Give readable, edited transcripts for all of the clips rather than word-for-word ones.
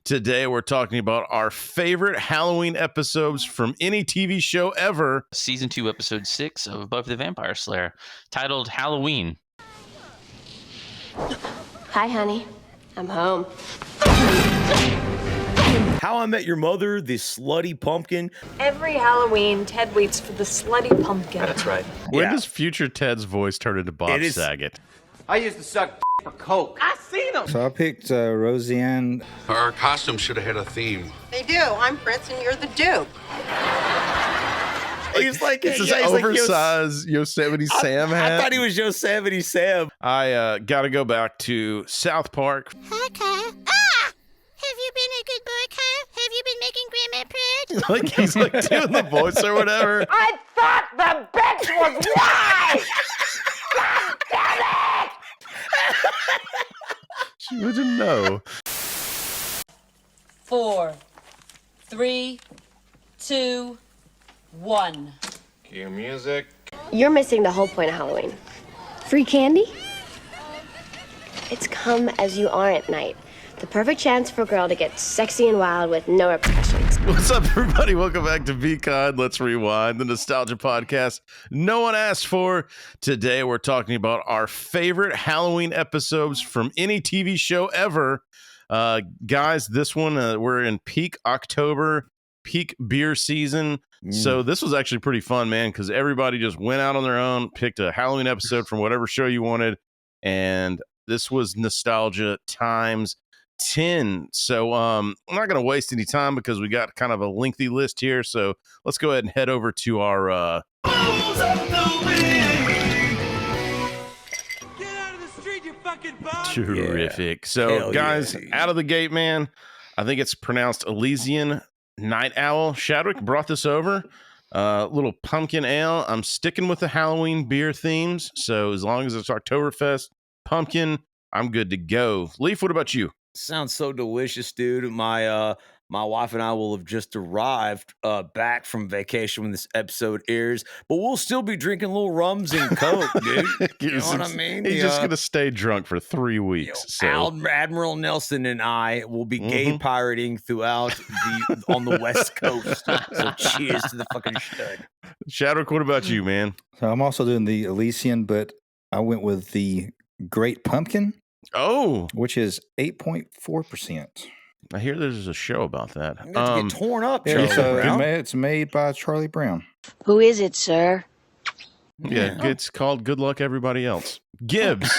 Today, we're talking about our favorite Halloween episodes from any TV show ever. Season 2, Episode 6 of Buffy the Vampire Slayer, titled Halloween. Hi, honey. I'm home. How I Met Your Mother, the Slutty Pumpkin. Every Halloween, Ted waits for the slutty pumpkin. That's right. When does future Ted's voice turn into Bob Saget? I used to suck for coke. I seen them. So I picked Roseanne. Our costume should have had a theme. They do. I'm Prince and you're the Duke. He's like, it's this oversized Yosemite Sam hat. I thought he was Yosemite Sam. I got to go back to South Park. Hi, Kyle. Have you been a good boy, Kyle? Have you been making Grandma proud? Like he's like doing the voice or whatever. I thought the bench was wide. God damn it! She wouldn't know. 4, 3, 2, 1. Cue music. You're missing the whole point of Halloween. Free candy? It's come as you are at night. The perfect chance for a girl to get sexy and wild with no repercussions. What's up, everybody? Welcome back to Be Kind. Let's Rewind, the nostalgia podcast no one asked for. Today, we're talking about our favorite Halloween episodes from any TV show ever. Guys, this one, we're in peak October, peak beer season. So this was actually pretty fun, man, because everybody just went out on their own, picked a Halloween episode from whatever show you wanted, and this was nostalgia times 10. So I'm not going to waste any time because we got kind of a lengthy list here. So let's go ahead and head over to our Get out of the street, you fucking bum! terrific. Yeah. So Hell guys, yeah. out of the gate, man, I think it's pronounced Elysian Night Owl. Shadwick brought this over. Little pumpkin ale. I'm sticking with the Halloween beer themes. So as long as it's Oktoberfest, pumpkin, I'm good to go. Leaf, what about you? Sounds so delicious, dude. My wife and I will have just arrived back from vacation when this episode airs, but we'll still be drinking little rums and Coke, dude. You know what I mean? He's just gonna stay drunk for 3 weeks. Admiral Nelson and I will be gay pirating throughout on the West Coast. So cheers to the fucking stud. Shadwick, what about you, man? So I'm also doing the Elysian, but I went with the Great Pumpkin, which is 8.4%. I hear there's a show about that. You have to get torn up, Yeah, Charlie so Brown. it's made by Charlie Brown. Who is it, sir? Yeah, it's called Good Luck Everybody Else. Gibbs.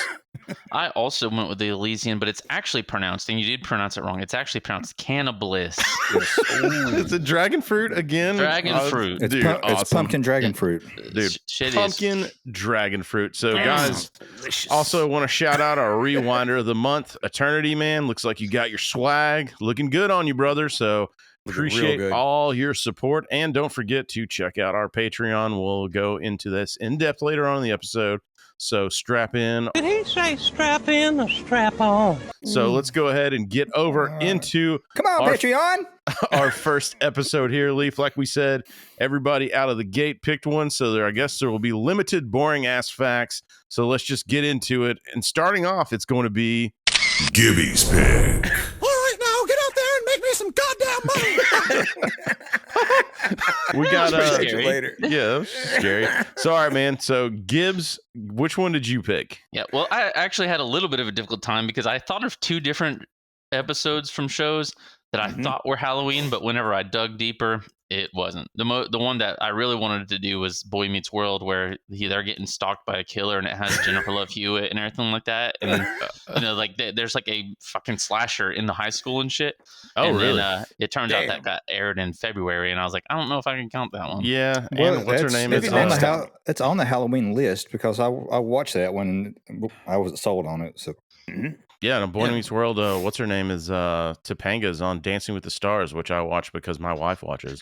I also went with the Elysian, but it's actually pronounced, and you did pronounce it wrong. It's actually pronounced Cannibalist. It's a dragon fruit again. Dragon fruit. It's, Dude, it's pumpkin dragon fruit. Dude, Shit pumpkin dragon fruit. So, guys, Delicious. also want to shout out our rewinder of the month, Eternity Man. Looks like you got your swag. Looking good on you, brother. So, Looking real appreciate good. all your support. And don't forget to check out our Patreon. We'll go into this in depth later on in the episode. So, strap in. Did he say strap in or strap on? So, let's go ahead and get over into Come on, Patreon! our first episode here, Leaf. Like we said, everybody out of the gate picked one, so I guess there will be limited boring ass facts. So let's just get into it. And starting off, it's going to be Gibby's pick. All right, now get out there and make me some goddamn money. we got Scary. later. yeah, that was scary. So all right, man. So Gibbs, which one did you pick? Yeah, well, I actually had a little bit of a difficult time because I thought of 2 different episodes from shows that I thought were Halloween, but whenever I dug deeper, it wasn't. The one that I really wanted to do was Boy Meets World, where they're getting stalked by a killer, and it has Jennifer Love Hewitt and everything like that. And like there's like a fucking slasher in the high school and shit. Oh, and really? Then, it turns out that got aired in February, and I was like, I don't know if I can count that one. Yeah, Well, and what's her name? It's Is on, it's on the Halloween list because I watched that one and I wasn't sold on it. So yeah, and Boy Meets World. What's her name is Topanga's on Dancing with the Stars, which I watch because my wife watches.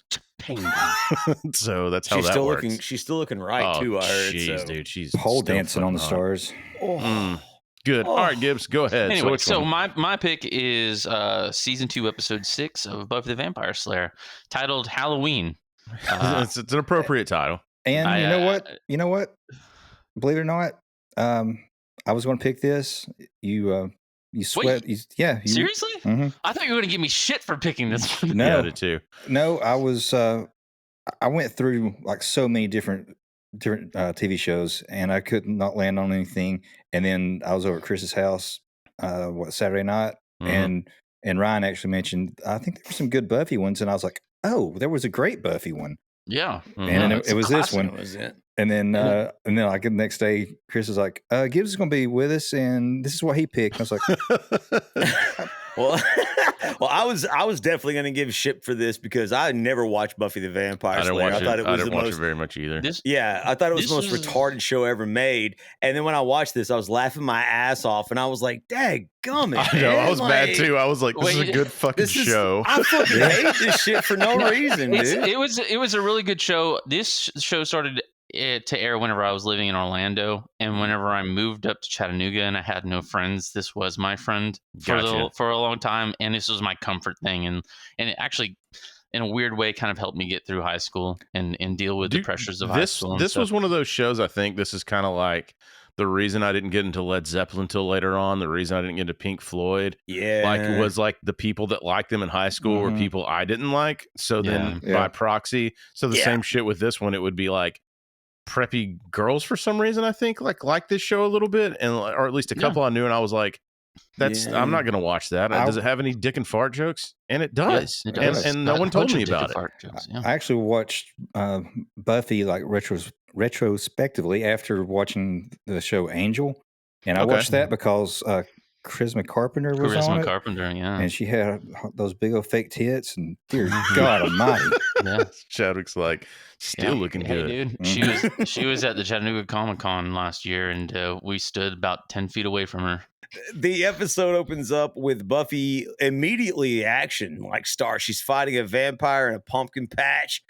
So that's how She's that still works. looking. She's still looking right too. I heard. Jeez, So. dude, she's pole still dancing on the fucking hot. stars. Good. All right, Gibbs, go ahead. Anyway, which so one? my pick is season 2, episode 6 of Buffy the Vampire Slayer, titled Halloween. It's an appropriate title. And you know what? Believe it or not, I was going to pick this. You You sweat. Wait, yeah. Seriously? Mm-hmm. I thought you were going to give me shit for picking this one. No, yeah, I did too. No, I was. I went through like so many different TV shows, and I could not land on anything. And then I was over at Chris's house, Saturday night, and Ryan actually mentioned I think there were some good Buffy ones, and I was like, oh, there was a great Buffy one. Yeah, and it was this one. Was it? And then like the next day, Chris was like, Gibbs is going to be with us, and this is what he picked. And I was like, well, I was definitely going to give shit for this because I never watched Buffy the Vampire Slayer. I thought it was I didn't watch it very much either. I thought it was the most retarded show ever made. And then when I watched this, I was laughing my ass off, and I was like, "Dadgummit!" I know, I was mad too. I was like, "This is a good fucking show." I fucking hate this shit for no reason, dude. It was a really good show. This show started to air whenever I was living in Orlando, and whenever I moved up to Chattanooga and I had no friends, this was my friend for a long time, and this was my comfort thing, and it actually, in a weird way, kind of helped me get through high school and deal with the pressures of high school. This was one of those shows. I think this is kind of like the reason I didn't get into Led Zeppelin until later on. The reason I didn't get into Pink Floyd, was like the people that liked them in high school were people I didn't like. So then by proxy, the same shit with this one, it would be like preppy girls for some reason, I think like this show a little bit, or at least a couple I knew, and I was like, I'm not gonna watch that. Does it have any dick and fart jokes? And it does. Yeah, it does. And no one told me about it. Jokes, I actually watched Buffy like retrospectively after watching the show Angel, and I watched that because Charisma Carpenter was on it. And she had those big old fake tits, and dear God Almighty, Chadwick's like still looking good. Dude, she was at the Chattanooga Comic-Con last year, and we stood about 10 feet away from her. The episode opens up with Buffy immediately action like star. She's fighting a vampire in a pumpkin patch.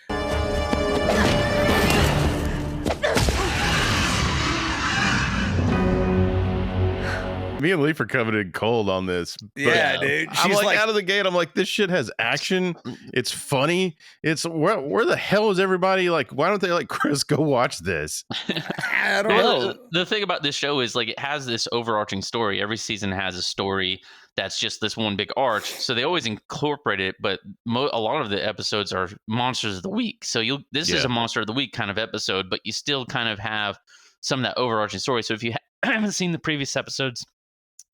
Me and Leaf are coming in cold on this. Yeah, dude. I'm like out of the gate. I'm like, this shit has action. It's funny. It's where the hell is everybody? Like, why don't they let Chris go watch this? I don't know. The thing about this show is like it has this overarching story. Every season has a story that's just this one big arch. So they always incorporate it, but a lot of the episodes are monsters of the week. So this is a monster of the week kind of episode, but you still kind of have some of that overarching story. So if you haven't seen the previous episodes,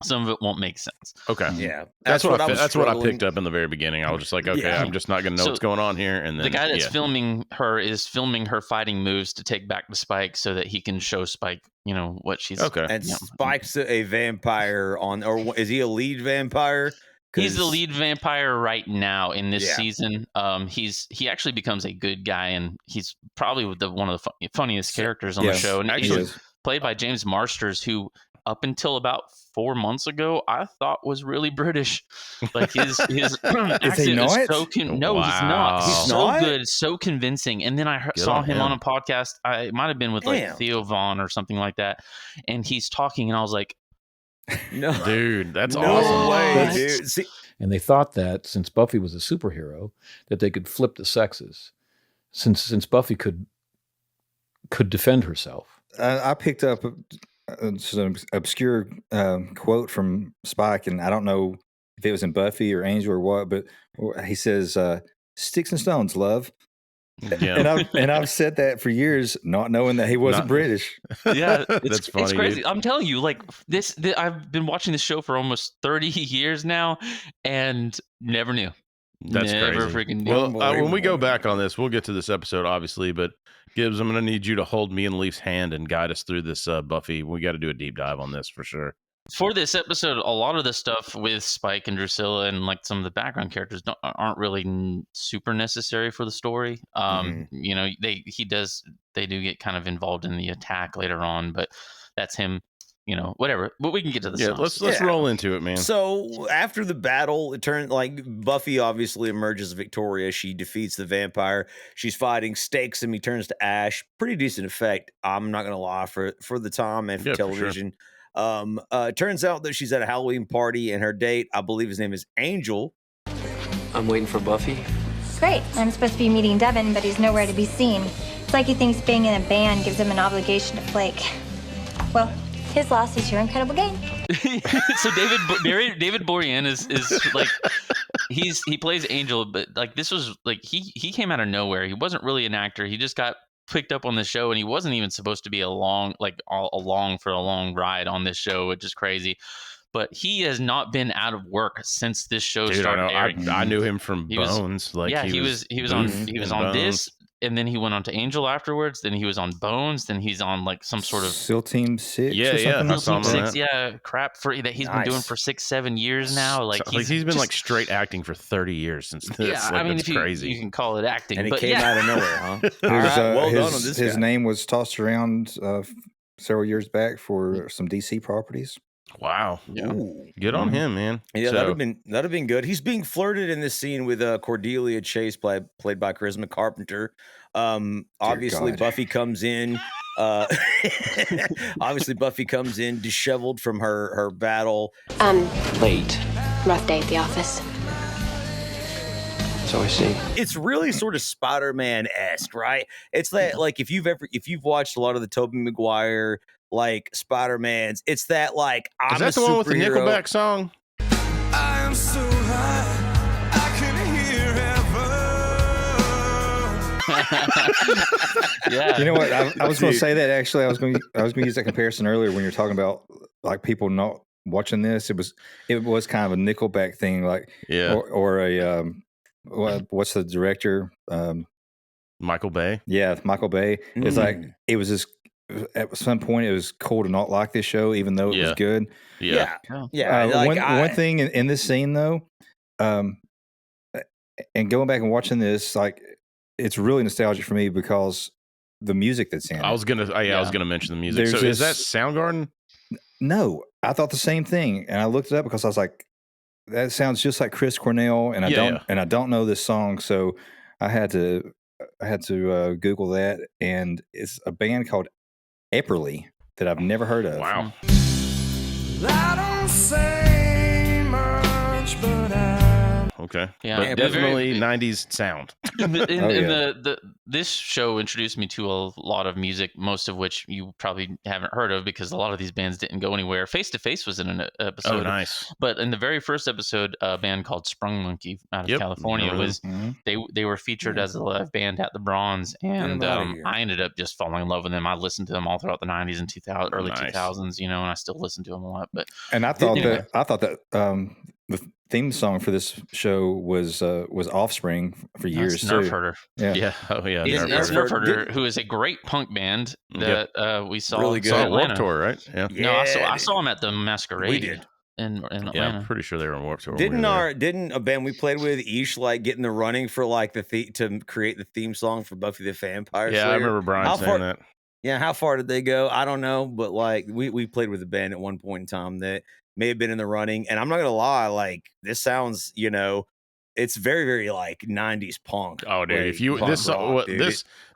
some of it won't make sense. Okay. Yeah. That's what I picked up in the very beginning. I was just like, okay, I'm just not going to know what's going on here. And then the guy that's filming her is filming her fighting moves to take back to Spike so that he can show Spike, what she's... Okay. And Spike's a vampire or is he a lead vampire? He's the lead vampire right now in this season. He actually becomes a good guy, and he's probably one of the funniest characters on the show. And actually played by James Marsters, who up until about 4 months ago, I thought was really British. Like his accent is so he's not. He's so good, so convincing. And then I saw him on a podcast. It might have been with like Theo Vaughn or something like that. And he's talking, and I was like, no, dude, that's awesome. Way, dude. See, and they thought that since Buffy was a superhero, that they could flip the sexes. Since Buffy could defend herself. I picked up some obscure quote from Spike, and I don't know if it was in Buffy or Angel or what, but he says, "Sticks and stones, love." Yeah. And I've said that for years, not knowing that he wasn't British. Yeah, that's funny. It's crazy. Dude. I'm telling you, like I've been watching this show for almost 30 years now, and never knew. That's never crazy. Freaking knew. Well, when we go back on this, we'll get to this episode, obviously, but Gibbs, I'm going to need you to hold me and Leaf's hand and guide us through this Buffy. We got to do a deep dive on this for sure. For this episode, a lot of the stuff with Spike and Drusilla and like some of the background characters aren't really super necessary for the story. They do get kind of involved in the attack later on, but that's him. Whatever. But we can get to the songs. Let's roll into it, man. So after the battle, it turned like Buffy obviously emerges victorious. She defeats the vampire. She's fighting, stakes him. He turns to ash. Pretty decent effect. I'm not gonna lie for the time and for television. For sure. It turns out that she's at a Halloween party, and her date, I believe his name is Angel. I'm waiting for Buffy. Great. I'm supposed to be meeting Devin, but he's nowhere to be seen. It's like he thinks being in a band gives him an obligation to flake. Well, His loss is your incredible gain. So David Borean is like he plays Angel, but like this was like he came out of nowhere. He wasn't really an actor. He just got picked up on the show, and he wasn't even supposed to be along for a long ride on this show, which is crazy. But he has not been out of work since this show started airing. I knew him from Bones. He was on this, and then he went on to Angel afterwards. Then he was on Bones. Then he's on like some sort of SEAL Team 6. SEAL Team 6. Yeah, crap that he's been doing for 6-7 years now. Like he's been like straight acting for 30 years since this. Yeah, I mean, if crazy. you can call it acting, And but it came out of nowhere, huh? Well done on this his guy. name was tossed around several years back for some DC properties. Wow. Yeah. Good on him, man. Yeah, So- that'd have been good. He's being flirted in this scene with Cordelia Chase, played by Charisma Carpenter. Obviously, God. Buffy comes in. Obviously, Buffy comes in disheveled from her battle. Late. Rough day at the office. So I see. It's really sort of Spider-Man-esque, right? It's that like if you've watched a lot of the Tobey Maguire like Spider-Mans, it's that like I'm Is that the a one with the superhero. Nickelback song? I am so high, I can hear heaven. Yeah. You know what? I was going to say that actually. I was going to use that comparison earlier when you're talking about like people not watching this. It was kind of a Nickelback thing, like or a what's the director? Michael Bay. Yeah, Michael Bay. It's like it was just at some point it was cool to not like this show, even though it was good. Yeah. One thing in this scene though, and going back and watching this, like it's really nostalgic for me because the music that's in it. I was gonna mention the music. There's So is that Soundgarden? No, I thought the same thing, and I looked it up because I was like, that sounds just like Chris Cornell, and I don't know this song, so I had to Google that, and it's a band called Epperly that I've never heard of. Wow. I don't say much, but Okay. Yeah. But definitely 90s sound. This show introduced me to a lot of music, most of which you probably haven't heard of because a lot of these bands didn't go anywhere. Face to Face was in an episode. Oh, nice. But in the very first episode, a band called Sprung Monkey out of California was they were featured as a live band at the Bronze, and I ended up just falling in love with them. I listened to them all throughout the 90s and 2000, early 2000s, and I still listen to them a lot. But I thought that the theme song for this show was Offspring for years too. Nerf Herder. Yeah. Oh yeah. It's Nerf Herder, who is a great punk band that we saw. Really good. Saw at Warped Tour, right? Yeah. No, I saw them at the Masquerade. We did. In Atlanta. Yeah, I'm pretty sure they were on Warped Tour. Didn't a band we played with Ish like get in the running for like to create the theme song for Buffy the Vampire Slayer? Yeah, I remember Brian saying that. Yeah, how far did they go? I don't know, but like we played with a band at one point in time that may have been in the running, and I'm not gonna lie, like this sounds, it's very, very like 90s punk. Oh, dude! Like, If you punk rock, dude.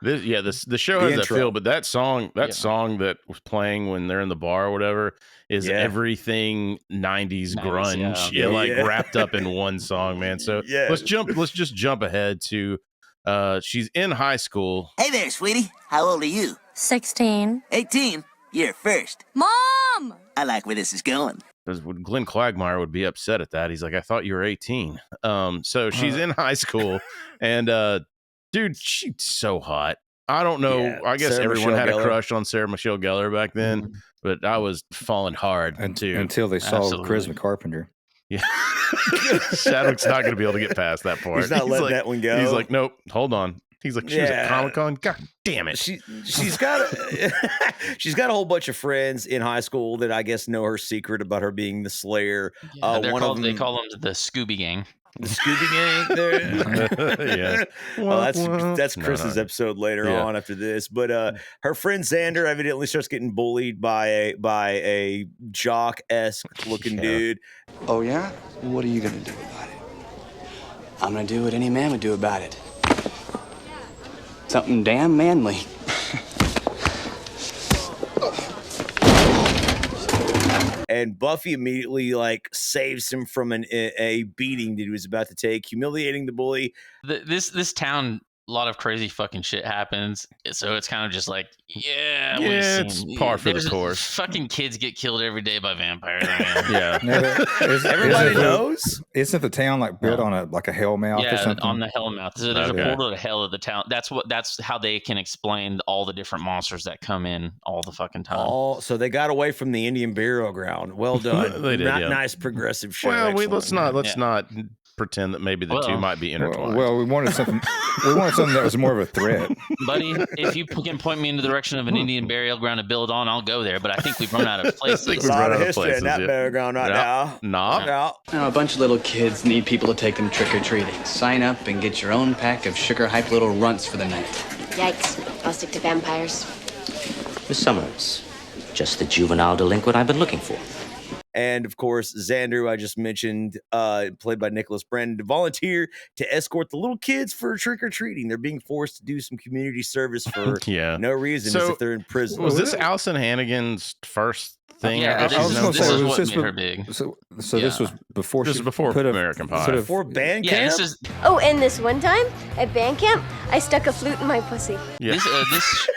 the show has that feel, but that song that was playing when they're in the bar or whatever is everything 90s grunge, wrapped up in one song, man. So let's just jump ahead to she's in high school. Hey there, sweetie. How old are you? 16. 18. You're first. Mom! I like where this is going. Because Glenn Quagmire would be upset at that. He's like, I thought you were 18. So she's in high school, and dude, she's so hot. I don't know. Yeah, I guess Sarah everyone Michelle had Gellar. a crush on Sarah Michelle Gellar back then, but I was falling hard until they saw Charisma Carpenter. Yeah. Shadwick's not going to be able to get past that part. He's not letting like, that one go. He's like, nope, hold on. He's like, she was at Comic-Con? God damn it. She's got she's got a whole bunch of friends in high school that I guess know her secret about her being the Slayer. They call them the Scooby Gang. The Scooby Gang. Yeah. Well, that's Chris's episode later on after this. But her friend Xander evidently starts getting bullied by a jock-esque looking dude. Oh, yeah? What are you going to do about it? I'm going to do what any man would do about it. Something damn manly. And Buffy immediately like saves him from a beating that he was about to take, humiliating the bully. This town lot of crazy fucking shit happens. So it's kind of just like, yeah, it's par for the course. Fucking kids get killed every day by vampires. Yeah. Everybody knows. Isn't the town like built on a hell mouth or something? On the hell mouth. So there's a portal to hell at the town. That's how they can explain all the different monsters that come in all the fucking time. So they got away from the Indian burial ground. Well done. They did, Nice progressive show. Well, let's not pretend that maybe the two might be intertwined. Well, we wanted something. We wanted something that was more of a threat. Buddy, if you can point me in the direction of an Indian burial ground to build on, I'll go there. But I think we've run out of places. There's a lot of history in that burial ground right now. Now, a bunch of little kids need people to take them trick-or-treating. Sign up and get your own pack of sugar-hype little runts for the night. Yikes. I'll stick to vampires. Miss Summers, just the juvenile delinquent I've been looking for. And of course, Xander, I just mentioned, played by Nicholas Brandon, to volunteer to escort the little kids for trick-or-treating. They're being forced to do some community service for no reason, as if they're in prison. Was this Allison Hannigan's first thing? Yeah, this is what made her big. So this was before American Pie. Before band camp? Oh, and this one time at band camp, I stuck a flute in my pussy. Yeah.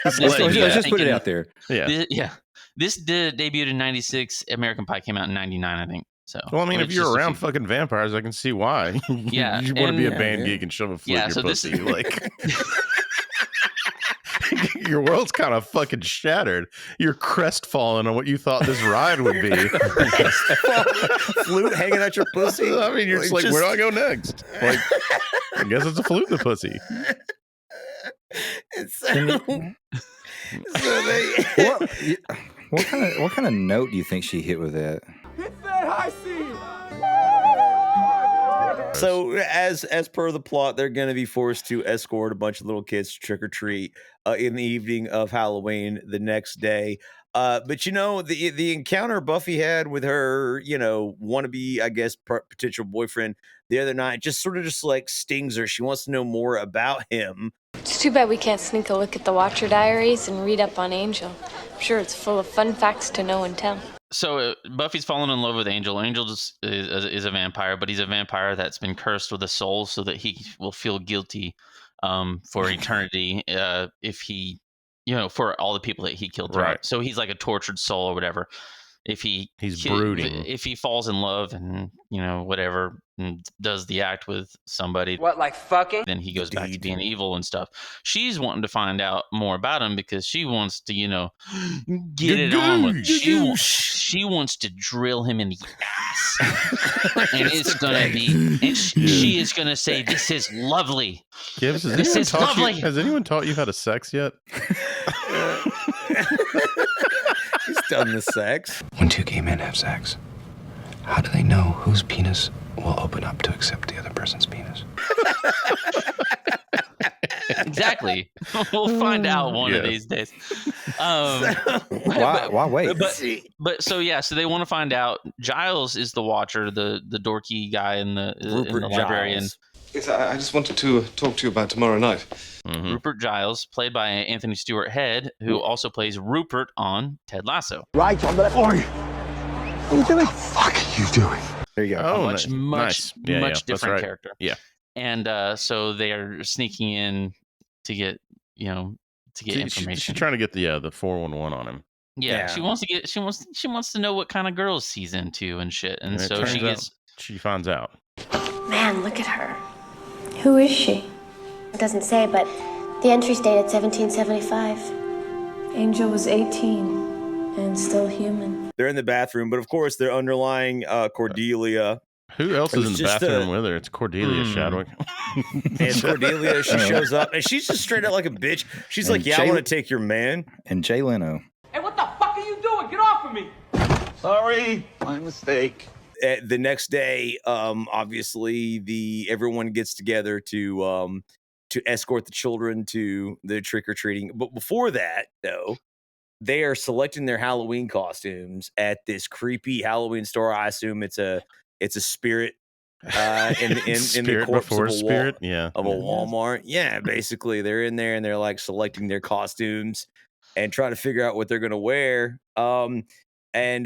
Let's just put it out there. Yeah. This debuted in 96. American Pie came out in 99, I think. So, well, I mean, if you're around fucking vampires, I can see why. Yeah, you want to be a band geek and shove a flute in your pussy. Like, your world's kind of fucking shattered. You're crestfallen on what you thought this ride would be. Flute hanging out your pussy. I mean, you're just like, where do I go next? Like, I guess it's a flute in the pussy. What kind of note do you think she hit with that? Hit that high C. So as per the plot, they're going to be forced to escort a bunch of little kids to trick or treat in the evening of Halloween the next day. But the encounter Buffy had with her, wannabe, I guess, potential boyfriend the other night just like stings her. She wants to know more about him. It's too bad we can't sneak a look at the Watcher Diaries and read up on Angel. I'm sure it's full of fun facts to know and tell. So Buffy's fallen in love with Angel. Angel is a vampire, but he's a vampire that's been cursed with a soul so that he will feel guilty for eternity if he, for all the people that he killed. Right. So he's like a tortured soul or whatever. If he's brooding, if he falls in love and whatever, and does the act with somebody, What, like fucking? then he goes back to being evil and stuff. She's wanting to find out more about him because she wants to, get it on with. She wants to drill him in the ass, and it's gonna be. And she is gonna say, "This is lovely. Gibbs, this is lovely." Has anyone taught you how to sex yet? He's done the sex. When two gay men have sex, how do they know whose penis will open up to accept the other person's penis? Exactly. We'll find out one of these days. Why wait? So they want to find out. Giles is the Watcher, the dorky guy in the librarian. Yes, I just wanted to talk to you about tomorrow night. Mm-hmm. Rupert Giles, played by Anthony Stewart Head, who also plays Rupert on Ted Lasso. Right on the left. Oi! What are you doing? What the fuck are you doing? There you go. Oh, much different right. character. Yeah. And so they are sneaking in to get information. She's trying to get the 411 on him. Yeah, she wants to know what kind of girls he's into and shit. And so she finds out. Man, look at her. Who is she? It doesn't say, but the entry's dated 1775. Angel was 18 and still human. They're in the bathroom, but of course they're underlying Cordelia. Who else is in the bathroom with her? It's Cordelia Shadwick. And Cordelia, she shows up, and she's just straight out like a bitch. She's like, I want to take your man. And Jay Leno. Hey, what the fuck are you doing? Get off of me! Sorry, my mistake. The next day, obviously, everyone gets together to escort the children to the trick-or-treating. But before that, though, they are selecting their Halloween costumes at this creepy Halloween store. I assume it's a spirit in the corpse of a Walmart. Yeah, basically, they're in there and they're like selecting their costumes and trying to figure out what they're gonna wear. And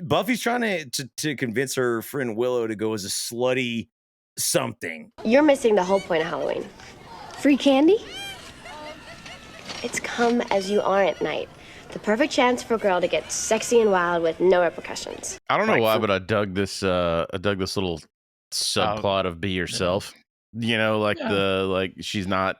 Buffy's trying to convince her friend Willow to go as a slutty something. You're missing the whole point of Halloween. Free candy? It's come as you are at night. The perfect chance for a girl to get sexy and wild with no repercussions. I don't know why, but I dug this little subplot of be yourself. You know, like she's not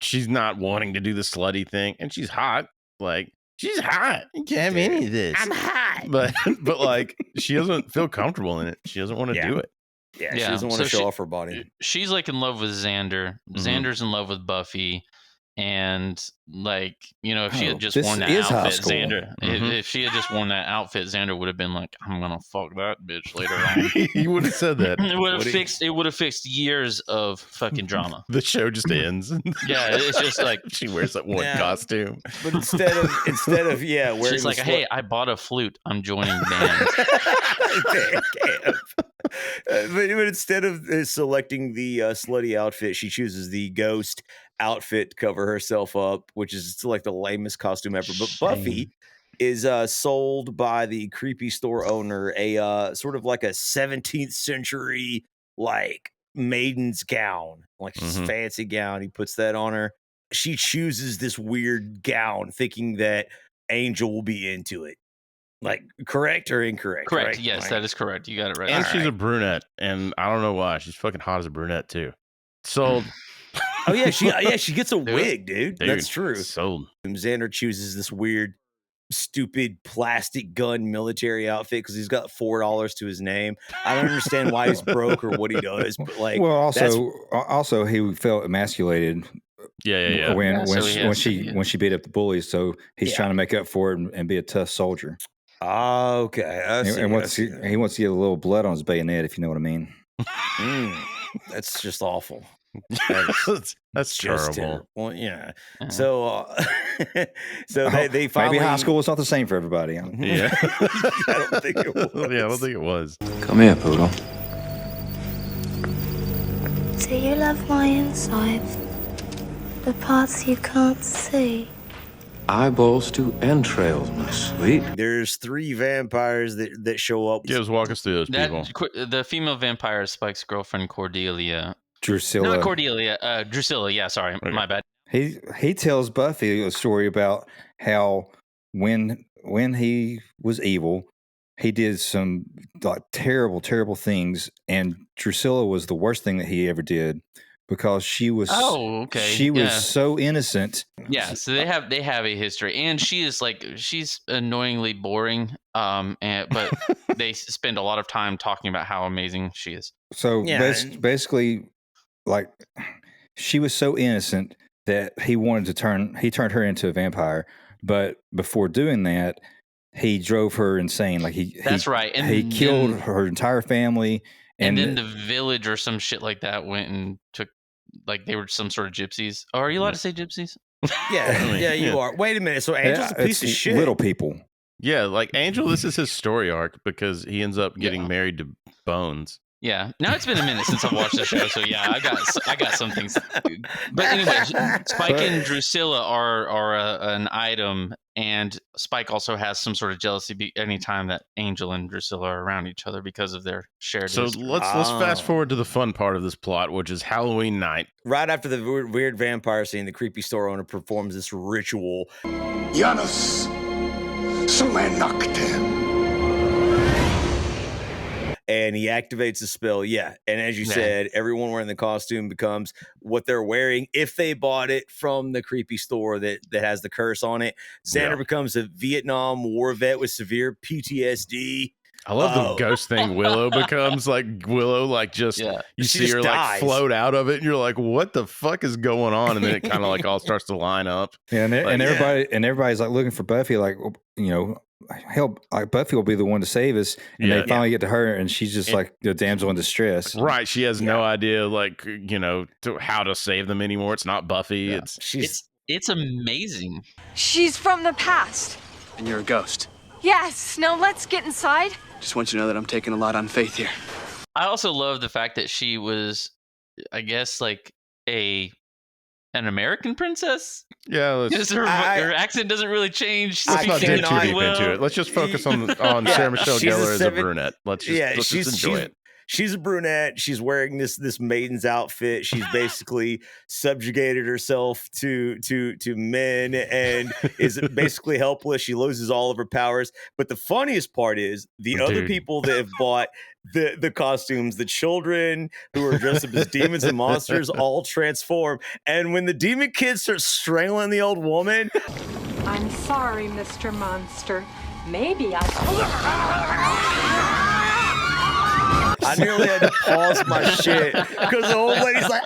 wanting to do the slutty thing, and she's hot. Like, she's hot. You can't have any of this. I'm hot. But like, she doesn't feel comfortable in it. She doesn't want to do it. Yeah, she doesn't want to show off her body. She's like in love with Xander. Xander's in love with Buffy. And like, you know, if she had just worn that outfit, Xander, if she had just worn that outfit, Xander would have been like, I'm gonna fuck that bitch later on. He would have said that. It would have fixed years of fucking drama. The show just ends. Yeah, it's just like she wears that one costume. But instead of wearing, she's like, hey, I bought a flute. I'm joining band. But instead of selecting the slutty outfit, she chooses the ghost outfit to cover herself up, which is still like the lamest costume ever. But Buffy is sold by the creepy store owner a sort of like a 17th century like maiden's gown, like this fancy gown. He puts that on her. She chooses this weird gown, thinking that Angel will be into it. Like, correct or incorrect? Correct. Right? Yes, like, that is correct. You got it right. And she's a brunette, and I don't know why. She's fucking hot as a brunette too. Sold. Oh yeah, she gets a wig, dude. That's true. Sold. Xander chooses this weird, stupid plastic gun military outfit because he's got $4 to his name. I don't understand why he's broke or what he does, but like, well, also he felt emasculated. Yeah. When she beat up the bullies, so he's trying to make up for it and be a tough soldier. Oh, okay. He wants to get a little blood on his bayonet, if you know what I mean. That's just awful. That's terrible. Terrible. Well, yeah. So, they finally, maybe high school is not the same for everybody. Yeah, I don't think it was. Yeah, I don't think it was. Come here, Poodle. Do you love my inside? The parts you can't see? Eyeballs to entrails, my sweet. There's 3 vampires that show up. Just walk us through those people. The female vampire is Spike's girlfriend, Cordelia. Drusilla. Not Cordelia. Drusilla. Yeah, sorry. Okay. My bad. He tells Buffy a story about how when he was evil, he did some like terrible things, and Drusilla was the worst thing that he ever did because she was was so innocent. Yeah, so they have a history, and she's annoyingly boring. But they spend a lot of time talking about how amazing she is. So basically, like, she was so innocent that he turned her into a vampire, but before doing that, he drove her insane. Like that's right. And he killed her entire family. And then the village or some shit like that went and took, like, they were some sort of gypsies. Oh, are you allowed to say gypsies? Yeah, you are. Wait a minute. So Angel's a piece of shit. Little people. Yeah, like Angel, this is his story arc because he ends up getting married to Bones. Yeah. Now it's been a minute since I've watched the show, so yeah, I got some things. But anyway, Spike and Drusilla are an item, and Spike also has some sort of jealousy anytime that Angel and Drusilla are around each other because of their shared history. Let's fast forward to the fun part of this plot, which is Halloween night. Right after the weird vampire scene, the creepy store owner performs this ritual. Janus, sume nocte. And he activates the spell, and as you said, everyone wearing the costume becomes what they're wearing if they bought it from the creepy store that has the curse on it. Xander becomes a Vietnam War vet with severe PTSD. I love the ghost thing Willow becomes. Like, Willow, like, just you see her like float out of it, and you're like, what the fuck is going on? And then it kind of like all starts to line up. Yeah, and everybody's like looking for Buffy, like, you know, help, like, Buffy will be the one to save us, and they finally get to her, and she's just like the damsel in distress. Right, she has no idea, like, you know, how to save them anymore. It's not Buffy. It's amazing. She's from the past. And you're a ghost. Yes. Now let's get inside. Just want you to know that I'm taking a lot on faith here. I also love the fact that she was, I guess, like an American princess. Yeah, her accent doesn't really change. Let's not dig too deep into it. Let's just focus on Sarah Michelle Gellar as a brunette. Let's just enjoy it. she's a brunette. She's wearing this maiden's outfit. She's basically subjugated herself to men and is basically helpless. She loses all of her powers. But the funniest part is the other people that have bought the costumes, the children who are dressed up as demons and monsters, all transform. And when the demon kid starts strangling the old woman, I'm sorry, Mr. Monster. Maybe I nearly had to pause my shit because the old lady's like,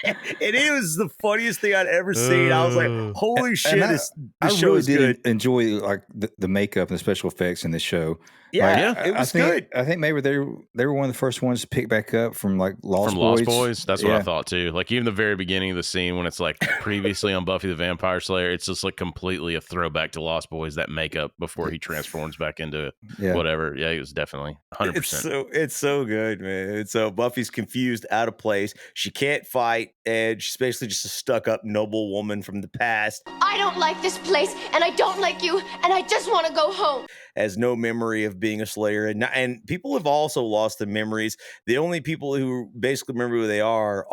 and it was the funniest thing I'd ever seen. I was like, holy shit, this show really is did good. enjoy like the makeup and the special effects in this show. Yeah, Like, it was good. good. I think maybe they were one of the first ones to pick back up from like Lost Boys. That's what I thought too. Like even the very beginning of the scene when it's like previously on Buffy the Vampire Slayer, it's just like completely a throwback to Lost Boys. That makeup before he transforms back into whatever. Yeah, he was definitely 100%. It's so good, man. And so Buffy's confused, out of place. She can't fight, and she's basically just a stuck-up noble woman from the past. I don't like this place, and I don't like you, and I just want to go home. Has no memory of being a Slayer, and people have also lost their memories. The only people who basically remember who they are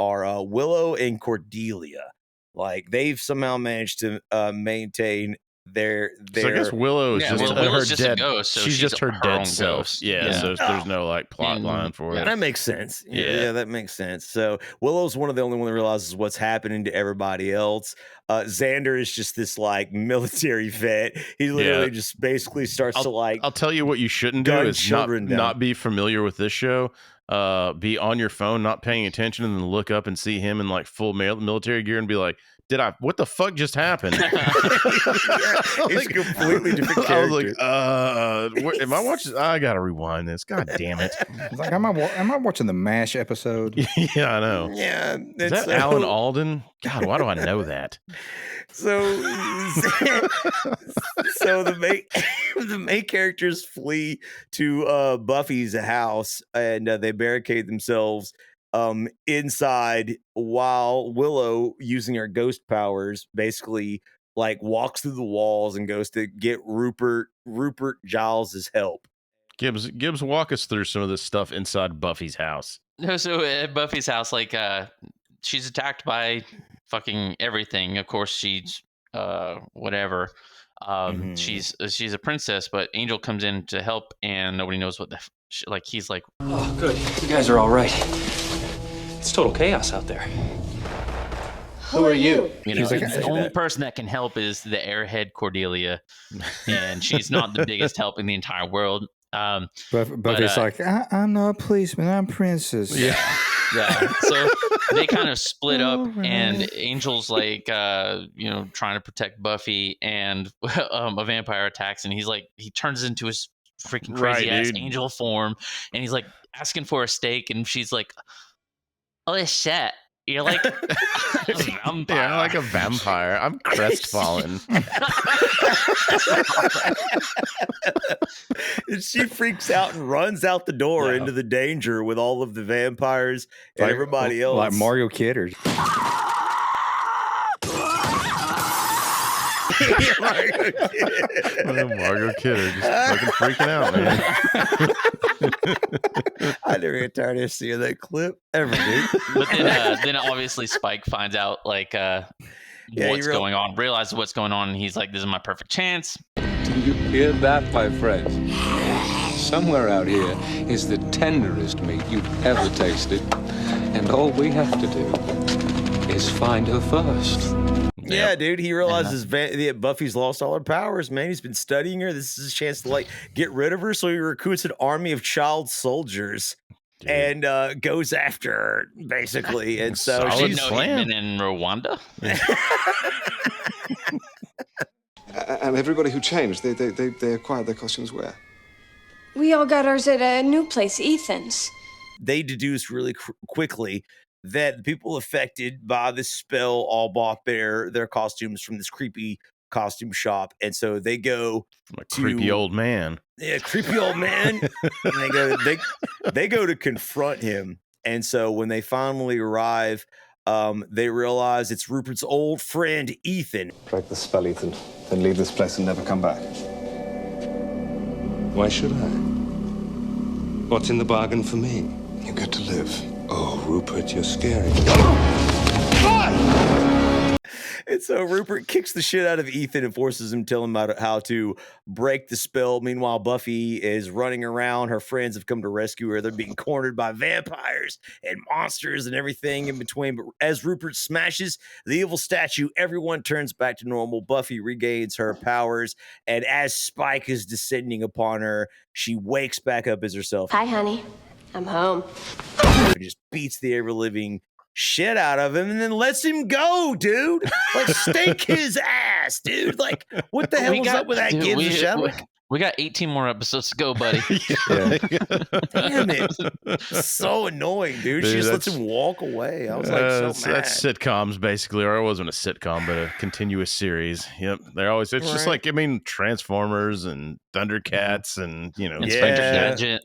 Willow and Cordelia. Like they've somehow managed to maintain their. So I guess Willow is Willow's her just dead. a ghost, so she's just her dead own self. ghost. Yeah, so there's no like plot line for it. That makes sense. Yeah, that makes sense. So Willow's one of the only one that realizes what's happening to everybody else. Xander is just this like military vet. He literally just basically starts to like. I'll tell you what you shouldn't do is not be familiar with this show. Be on your phone, not paying attention, and then look up and see him in like full military gear and be like, what the fuck just happened? It's a completely different character. I was like, am I watching? I gotta rewind this. God damn it! It's like, am I watching the MASH episode? Yeah, I know. Yeah, is that Alan Alden? God, why do I know that? So the main characters flee to Buffy's house, and they barricade themselves inside, while Willow, using her ghost powers, basically like walks through the walls and goes to get Rupert Giles's help. Gibbs, walk us through some of this stuff inside Buffy's house. No, so at Buffy's house, like she's attacked by fucking everything. Of course, she's whatever. She's a princess, but Angel comes in to help, and nobody knows what he's like. Oh, good. You guys are all right. It's total chaos out there. Who are you? You know, the only person that can help is the airhead Cordelia, and she's not the biggest help in the entire world. Buffy's like, I'm not a policeman, I'm princess. Yeah. So they kind of split up, and Angel's like, trying to protect Buffy, and a vampire attacks, and he turns into his freaking crazy ass angel form, and he's like asking for a steak, and she's like, "Holy shit. You're like a vampire." Yeah, like a vampire. I'm crestfallen. And she freaks out and runs out the door into the danger with all of the vampires and everybody else. Like Mario Kidder. Mario Kidder just fucking freaking out, man. I never get tired of seeing that clip ever, dude. But then obviously Spike finds out what's going on, realizes what's going on, and he's like, "This is my perfect chance." Do you hear that, my friends? Somewhere out here is the tenderest meat you've ever tasted, and all we have to do is find her first. Yeah, dude, he realizes Buffy's lost all her powers, man. He's been studying her. This is his chance to get rid of her. So he recruits an army of child soldiers and goes after her, basically. And so she's been in Rwanda. And everybody who changed, they acquired their costumes where? We all got ours at a new place, Ethan's. They deduced really quickly that the people affected by this spell all bought their costumes from this creepy costume shop, and so they go from a creepy old man. Yeah, creepy old man. And they go to confront him, and so when they finally arrive, they realize it's Rupert's old friend Ethan. Break the spell, Ethan, then leave this place and never come back. Why should I? What's in the bargain for me? You get to live. Oh, Rupert, you're scary. And so Rupert kicks the shit out of Ethan and forces him to tell him about how to break the spell. Meanwhile, Buffy is running around. Her friends have come to rescue her. They're being cornered by vampires and monsters and everything in between. But as Rupert smashes the evil statue, everyone turns back to normal. Buffy regains her powers. And as Spike is descending upon her, she wakes back up as herself. Hi, honey. I'm home. Just beats the ever-living shit out of him and then lets him go, dude. Like, stake his ass, dude. Like, what the hell was up with that kid in the shower? We got 18 more episodes to go, buddy. Damn it. So annoying, dude. She just lets him walk away. I was like, so mad. That's sitcoms, basically, or it wasn't a sitcom, but a continuous series. Yep. They're always, it's just like, I mean, Transformers and Thundercats and, you know, Inspector Gadget.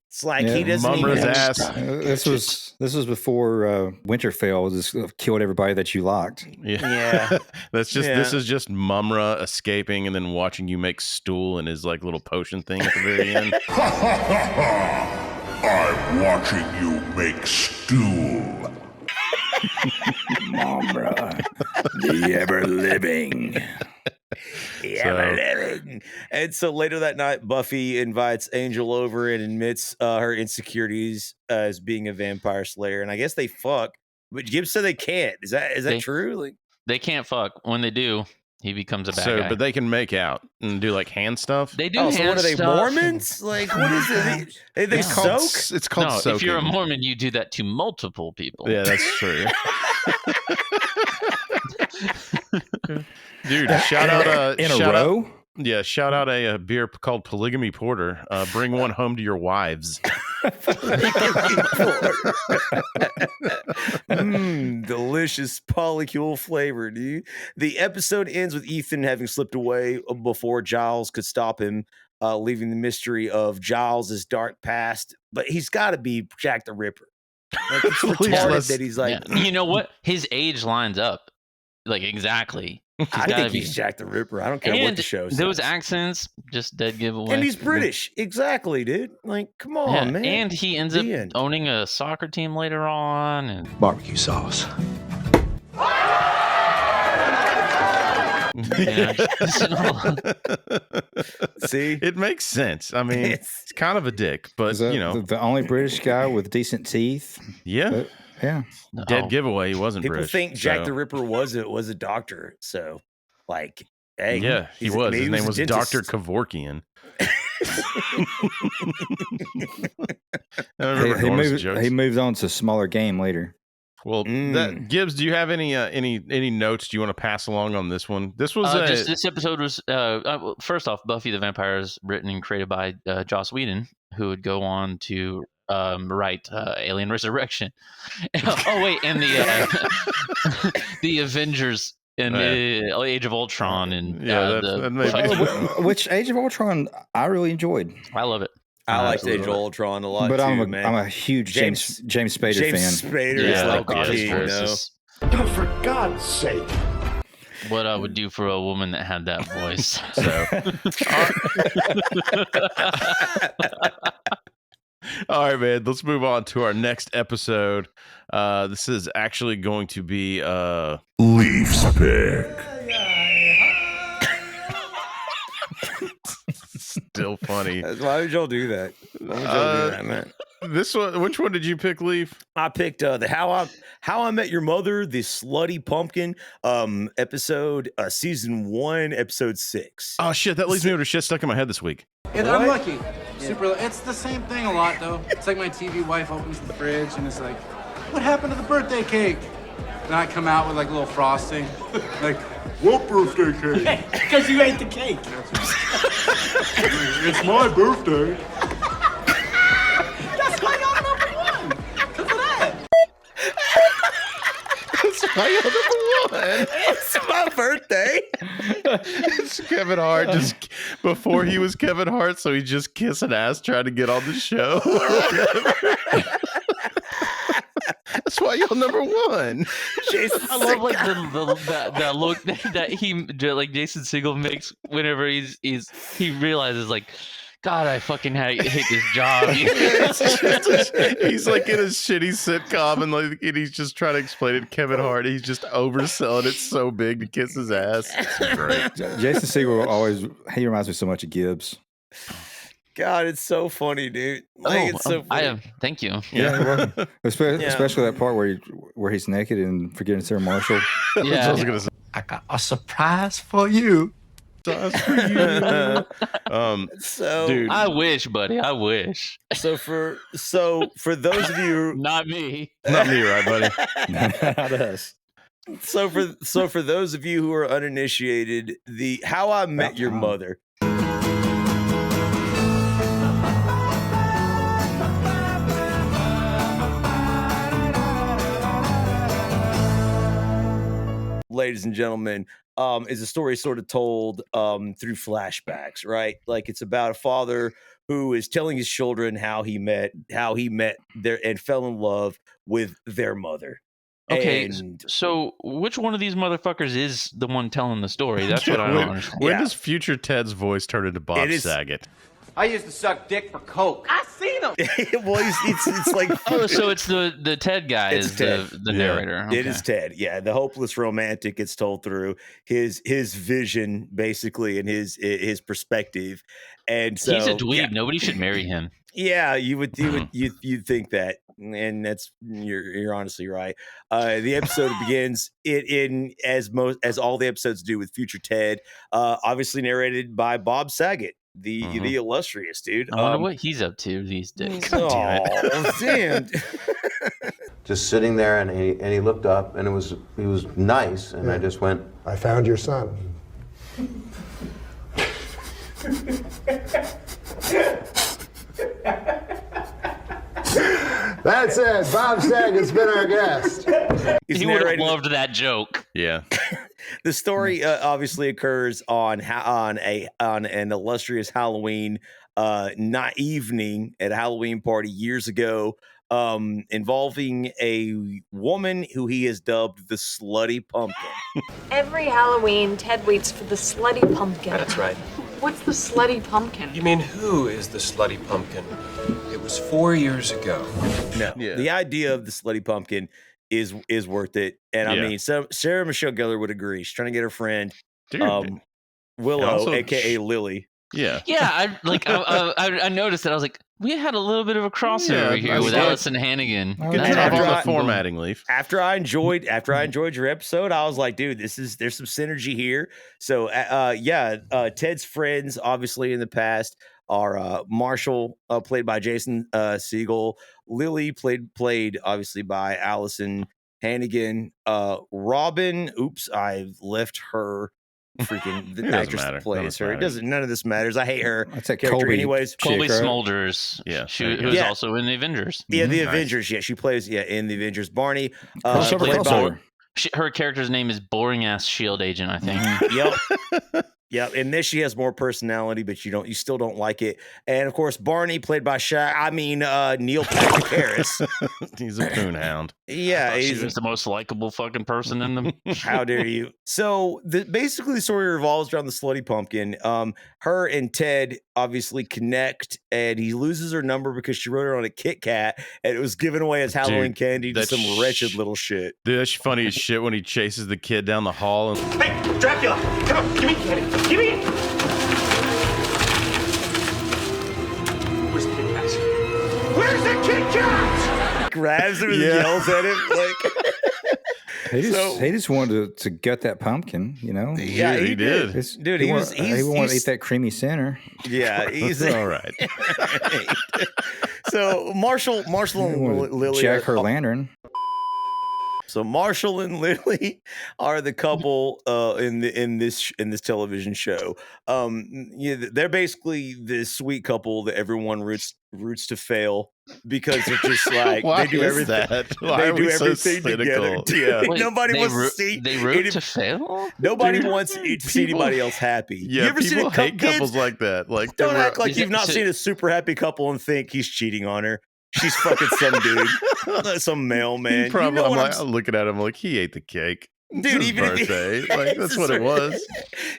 It's like he doesn't even ass. This was before Winterfell just killed everybody that you liked. Yeah. This is just Mumra escaping and then watching you make stool in his like little potion thing at the very end. I'm watching you make stool. Mumra, the ever-living. And so later that night, Buffy invites Angel over and admits her insecurities as being a vampire slayer. And I guess they fuck, but Gibbs said they can't. Is that true? Like, they can't fuck. When they do, he becomes a bad guy. But they can make out and do like hand stuff. They do hand so what are they, stuff. Mormons? Like, what is it? They soak? It's called soaking. If you're a Mormon, you do that to multiple people. Yeah, that's true. Dude, shout out in a row. Shout out a beer called Polygamy Porter. Bring one home to your wives. Delicious polycule flavor, dude. The episode ends with Ethan having slipped away before Giles could stop him, leaving the mystery of Giles's dark past. But he's got to be Jack the Ripper. Like, it's retarded that he's like, you know what? His age lines up, like exactly. I think he's Jack the Ripper. I don't care what the show says. Those accents, just dead giveaway. And he's British. Exactly, dude. Like, come on, man. And he ends up owning a soccer team later on. And barbecue sauce. See? It makes sense. I mean, it's kind of a dick, but, you know. The only British guy with decent teeth. Yeah. But, yeah. Dead giveaway. He wasn't People British. Think Jack the Ripper was a doctor. So, like, hey. Yeah, he was. His name was dentist. Dr. Kevorkian. He moved on to smaller game later. Well, Gibbs, do you have any notes do you want to pass along on this one? This was this episode was first off, Buffy the Vampire is written and created by Joss Whedon, who would go on to write Alien Resurrection. Oh wait, and the the Avengers and the Age of Ultron and which Age of Ultron I really enjoyed. I love it. I liked Age of Ultron a lot, but too, I'm a huge James Spader fan. James Spader is like the king, you know? Oh, for God's sake. What I would do for a woman that had that voice. All right, man. Let's move on to our next episode. This is actually going to be Leaf's Pick. Still funny. Why would y'all do that? Why would y'all do that, man? This one. Which one did you pick, Leaf? I picked the How I Met Your Mother, the Slutty Pumpkin episode, season 1, episode 6. Oh shit! That leaves me with a shit stuck in my head this week. Yeah, I'm lucky. Super. It's the same thing a lot though. It's like my TV wife opens the fridge and it's like, "What happened to the birthday cake?" And I come out with like a little frosting, like, "What birthday cake?" Because you ate the cake. It's my birthday. That's why y'all number 1. Because of that. That's why you're number 1. It's my birthday. It's Kevin Hart just before he was Kevin Hart, so he's just kissing ass trying to get on the show. That's why you're number 1. I love like that look that he like Jason Segel makes whenever he realizes like God, I fucking hate this job. He's like in a shitty sitcom and he's just trying to explain it to Kevin Hart. He's just overselling it so big to kiss his ass. It's great. Jason Segel he reminds me so much of Gibbs. God, it's so funny, dude. Like, it's so funny. Thank you. Yeah, especially that part where he's naked and forgetting Sarah Marshall. Yeah. I got a surprise for you. So, dude, I wish, buddy. I wish. So for those of you, not me, right, buddy? Not us. So for those of you who are uninitiated, the How I Met Your Mother. Ladies and gentlemen, is a story sort of told through flashbacks, right? Like it's about a father who is telling his children how he met their and fell in love with their mother. Okay, And so which one of these motherfuckers is the one telling the story? That's what I don't understand. When does future Ted's voice turn into Bob Saget? I used to suck dick for coke. I seen him. Well, it's like so it's the Ted guy is the narrator. Okay. It is Ted. Yeah, the hopeless romantic gets told through his vision basically and his perspective. And so he's a dweeb. Nobody should marry him. Yeah, you'd think that, and that's you're honestly right. The episode begins as all the episodes do with future Ted, obviously narrated by Bob Saget. The illustrious dude. I wonder what he's up to these days. Oh, damn. Just sitting there, and he looked up, and he was nice, and I just went, I found your son. That's it. Bob Saget's been our guest. He would have loved that joke. Yeah. The story obviously occurs on an illustrious Halloween evening at a Halloween party years ago, involving a woman who he has dubbed the Slutty Pumpkin. Every Halloween, Ted waits for the Slutty Pumpkin. That's right. What's the Slutty Pumpkin? You mean who is the Slutty Pumpkin? It was 4 years ago. No, the idea of the Slutty Pumpkin is worth it, and I mean, Sarah Michelle Gellar would agree. She's trying to get her friend, Willow, also, aka Lily. Yeah, I noticed that. I was like, we had a little bit of a crossover here with Allison Hannigan. Formatting leaf. After I enjoyed your episode, I was like, dude, there's some synergy here. So Ted's friends, obviously in the past, are Marshall, played by Jason Segel, Lily, played obviously by Allison Hannigan, Robin. Oops, I left her. Freaking the actress that plays her. It doesn't. None of this matters. I hate her. That's a character, Colby anyways. Colby Smulders. Yeah, who's also in the Avengers. Yeah, the Avengers. Yeah, she plays. Yeah, in the Avengers. Barney. Her character's name is Boring Ass Shield Agent, I think. Yep. Yeah, in this she has more personality, but you still don't like it. And of course, Barney, played by Neil Patrick Harris. He's a coon hound. Yeah, he's the most likable fucking person in them. How dare you? So basically, the story revolves around the Slutty Pumpkin. Her and Ted obviously connect, and he loses her number because she wrote her on a Kit Kat, and it was given away as Halloween candy to some wretched little shit. Dude, that's funny as shit when he chases the kid down the hall. And Hey, Dracula, come on, give me candy. Give me it! Where's the Kit Kat? Where's the Kit Kat? Grabs him and yells at him like. He just wanted to gut that pumpkin, you know. Yeah, he did. Dude, he wanted to eat that creamy center. Yeah, he's all right. So Marshall and Lily Jack her lantern. So Marshall and Lily are the couple in this television show. They're basically this sweet couple that everyone roots to fail because they're just like they do everything. They do everything together. Yeah. Wait, Nobody wants to see. They root to fail. Nobody wants to see anybody else happy. Yeah, you ever seen a hate couples like that? Like, don't act like you've not seen a super happy couple and think he's cheating on her. She's fucking some dude, some mailman. I'm looking at him like he ate the cake. Dude, even birthday. Like that's what it was.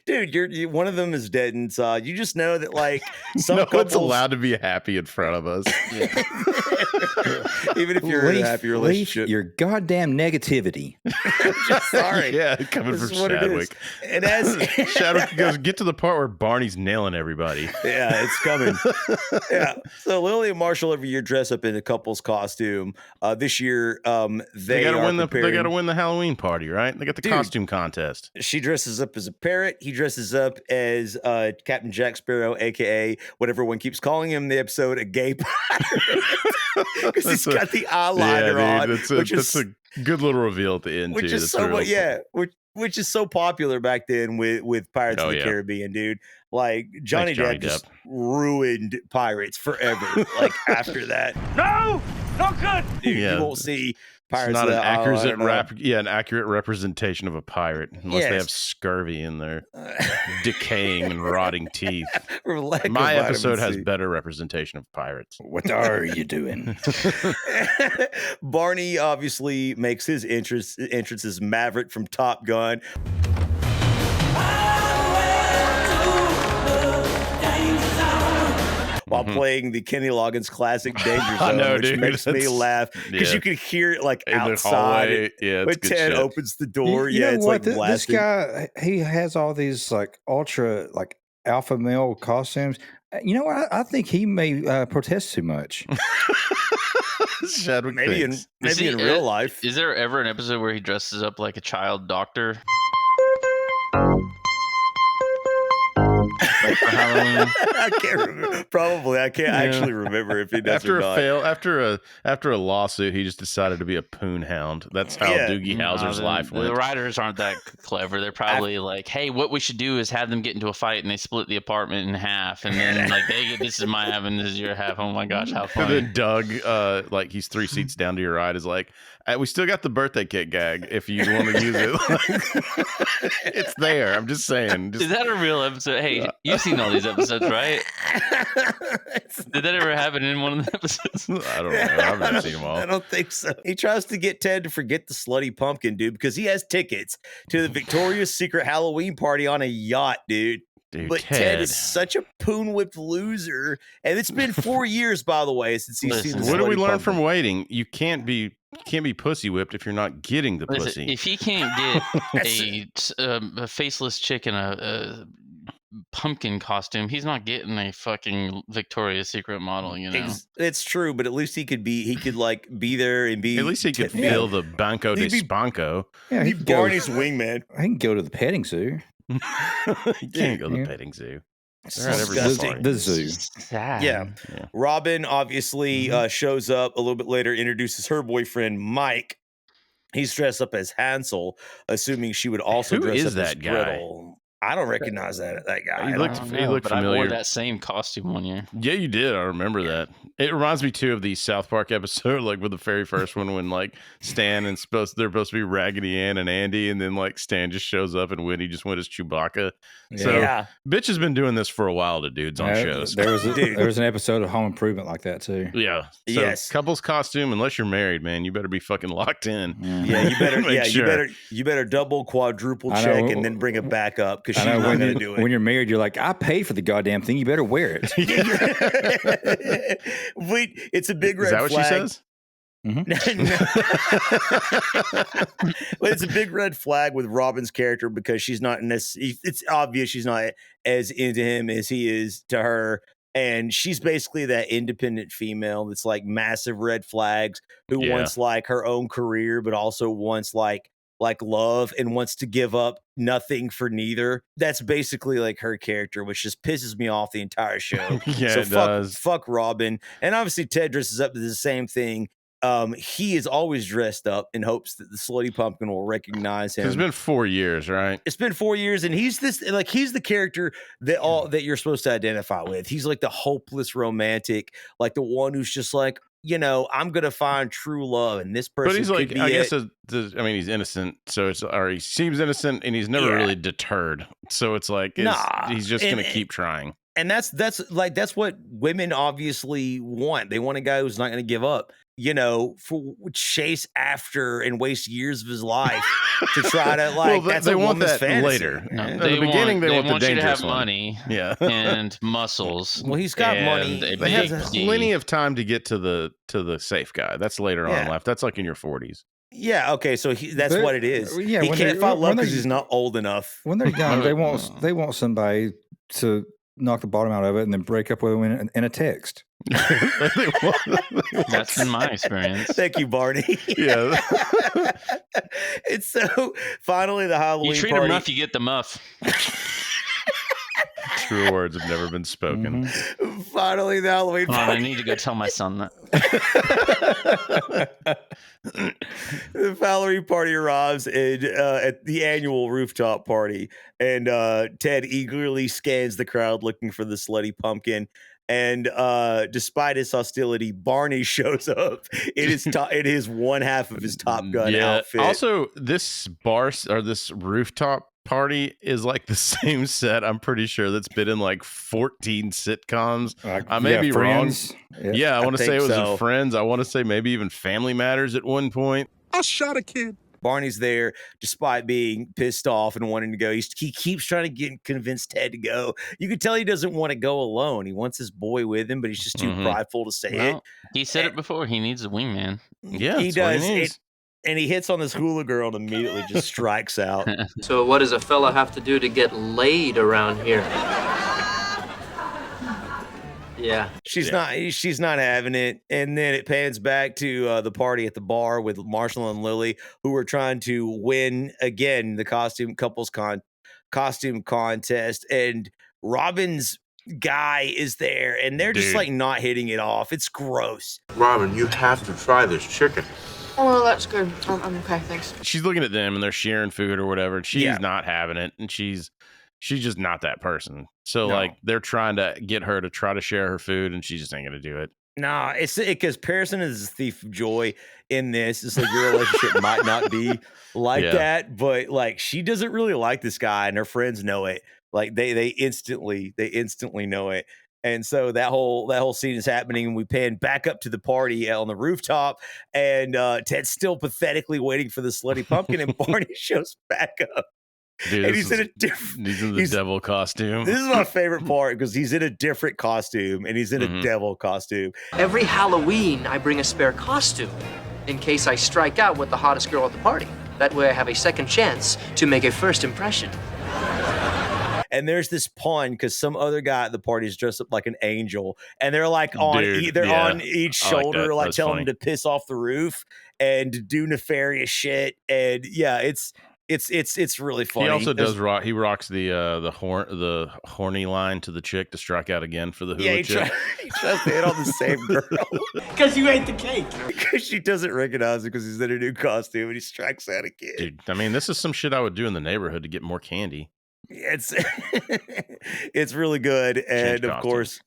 Dude, you one of them is dead inside. You just know that like some no couples one's allowed to be happy in front of us. even if you're in a happy relationship. Your goddamn negativity. Just sorry. Yeah, coming This from is what it is. Chadwick. And as Chadwick goes, get to the part where Barney's nailing everybody. Yeah, it's coming. Yeah. So Lily and Marshall every year dress up in a couple's costume. This year, they gotta are win preparing. they gotta win the Halloween party, right? They got the costume contest. She dresses up as a parrot. He dresses up as Captain Jack Sparrow, aka what everyone keeps calling him in the episode, a gay pirate. Because he's got the eyeliner on. That's a good little reveal at the end, which too. is so much, which is so popular back then with Pirates of the Caribbean, dude. Like Johnny Depp just ruined pirates forever. Like after that, No, not good. dude, you won't see pirates. It's not an an accurate representation of a pirate unless they have scurvy in their decaying and rotting teeth. My episode has better representation of pirates. What are you doing? Barney obviously makes his entrance as Maverick from Top Gun. While playing the Kenny Loggins classic Danger Zone, which makes me laugh because you can hear it like in outside. When Ted opens the door, You know it's what? like blasting. This guy, he has all these like ultra like alpha male costumes. You know what? I think he may protest too much. Chadwick maybe in real life. Is there ever an episode where he dresses up like a child doctor? Like for Halloween? I can't remember. Probably. I can't actually remember if he does After or a not. after a lawsuit, he just decided to be a poon hound. That's how Doogie Howser's life went. The writers aren't that clever. They're probably like, hey, what we should do is have them get into a fight and they split the apartment in half. And then like they get, this is my half and this is your half. Oh my gosh, how And funny. then Doug, like he's 3 seats down to your right, is like, we still got the birthday cake gag if you want to use it. It's there. I'm just saying. Is that a real episode? Hey, you've seen all these episodes, right? Did that ever happen in one of the episodes? I don't know. I've never seen them all. I don't think so. He tries to get Ted to forget the slutty pumpkin, dude, because he has tickets to the Victoria's Secret Halloween party on a yacht, dude. But Ted is such a poon-whipped loser. And it's been 4 years, by the way, since he's seen the What do we slutty learn pumpkin. from waiting? You can't be pussy whipped if you're not getting the Listen, pussy. if he can't get a faceless chick in a pumpkin costume, he's not getting a fucking Victoria's Secret model, you know. It's true, but at least he could like be there and be. At least he could feel the Banco de Spanco. Yeah, He'd be Barney's wingman. I can go to the petting zoo. You can't go to the petting zoo. They're at every Disgusting. party. The zoo. Yeah. Robin obviously shows up a little bit later, introduces her boyfriend, Mike. He's dressed up as Hansel, assuming she would also Who dress is up that as guy? Gretel. I don't recognize that guy. He looked But I wore familiar. that same costume one year. Yeah, you did. I remember that. It reminds me too of the South Park episode, like with the very first one, when like Stan and they're supposed to be Raggedy Ann and Andy, and then like Stan just shows up and Winnie just went as Chewbacca. So bitch has been doing this for a while to dudes on shows. There was an episode of Home Improvement like that too. Yeah. So couple's costume, unless you're married, man, you better be fucking locked in. Yeah, you better. Make sure. you better double, quadruple I check know. and then bring it back up because I she's know not when going to do it. when you're married, you're like, I paid for the goddamn thing. You better wear it. Wait, it's a big red Is that what flag. she says? But it's a big red flag with Robin's character because she's not in this. It's obvious she's not as into him as he is to her. And she's basically that independent female that's like massive red flags who wants like her own career, but also wants like love and wants to give up nothing for neither. That's basically like her character, which just pisses me off the entire show. Yeah, it does. Fuck Robin. And obviously Ted dresses up as the same thing. He is always dressed up in hopes that the slutty pumpkin will recognize him. It's been 4 years, right? It's been 4 years, and he's the character that you're supposed to identify with. He's like the hopeless romantic, like the one who's just like, I'm gonna find true love, and this person. But he's could like, be I guess, it. he's innocent, so or he seems innocent, and he's never really deterred. So it's like, he's just gonna keep trying. And that's what women obviously want. They want a guy who's not going to give up, for chase after and waste years of his life to try to that's they a want woman's that fantasy. later. No, In the beginning, they want the dangerous you to have one. money, Yeah, and muscles. Well, he's got money. They have plenty of time to get to the safe guy. That's later on in life. That's like in your 40s. Yeah. Okay. So that's what it is. Yeah, he can't find love because he's not old enough. When they're young, they want somebody to knock the bottom out of it and then break up with them in a text. That's been my experience. Thank you, Barney. Yeah. And so finally, the Halloween You treat party. him rough, you get the muff. True words have never been spoken. Finally, the Halloween Hold on, party. I need to go tell my son that. The Halloween party arrives at the annual rooftop party, and Ted eagerly scans the crowd looking for the slutty pumpkin. And despite his hostility, Barney shows up in his one half of his Top Gun outfit. Also, this bar or this rooftop party is like the same set, I'm pretty sure, that's been in like 14 sitcoms. I may be Friends. wrong. Yeah, I want to say it was so. in Friends. I want to say maybe even Family Matters at one point. I shot a kid. Barney's there despite being pissed off and wanting to go. He keeps trying to convince Ted to go. You can tell he doesn't want to go alone. He wants his boy with him, but he's just too prideful to say it. He said it before. He needs a wingman. Yeah, he does. And he hits on this hula girl and immediately just strikes out. So what does a fella have to do to get laid around here? Yeah. She's not having it. And then it pans back to the party at the bar with Marshall and Lily, who are trying to win again the costume contest. And Robin's guy is there, and they're just like not hitting it off. It's gross. Robin, you have to try this chicken. Oh, well, that's good. I'm okay, thanks. She's looking at them and they're sharing food or whatever, and she's not having it, and she's just not that person. So like they're trying to get her to try to share her food, and she just ain't gonna do it. Nah, it's because Pearson is a thief of joy in this. It's like your relationship might not be like that, but like she doesn't really like this guy, and her friends know it. Like they instantly know it. And so that whole scene is happening, and we pan back up to the party on the rooftop, and Ted's still pathetically waiting for the slutty pumpkin, and Barney shows back up. Dude, and he's in the devil costume. This is my favorite part because he's in a different costume, and he's in a devil costume. Every Halloween, I bring a spare costume in case I strike out with the hottest girl at the party. That way I have a second chance to make a first impression. And there's this pun because some other guy at the party is dressed up like an angel, and they're like on each shoulder, like telling him to piss off the roof and to do nefarious shit. And yeah, it's really funny. He also does rock. He rocks the horny line to the chick to strike out again for the hula chick. He tries to hit on the same girl because you ate the cake. Because she doesn't recognize him because he's in a new costume, and he strikes out again. Dude, I mean, this is some shit I would do in the neighborhood to get more candy. It's really good. And of course,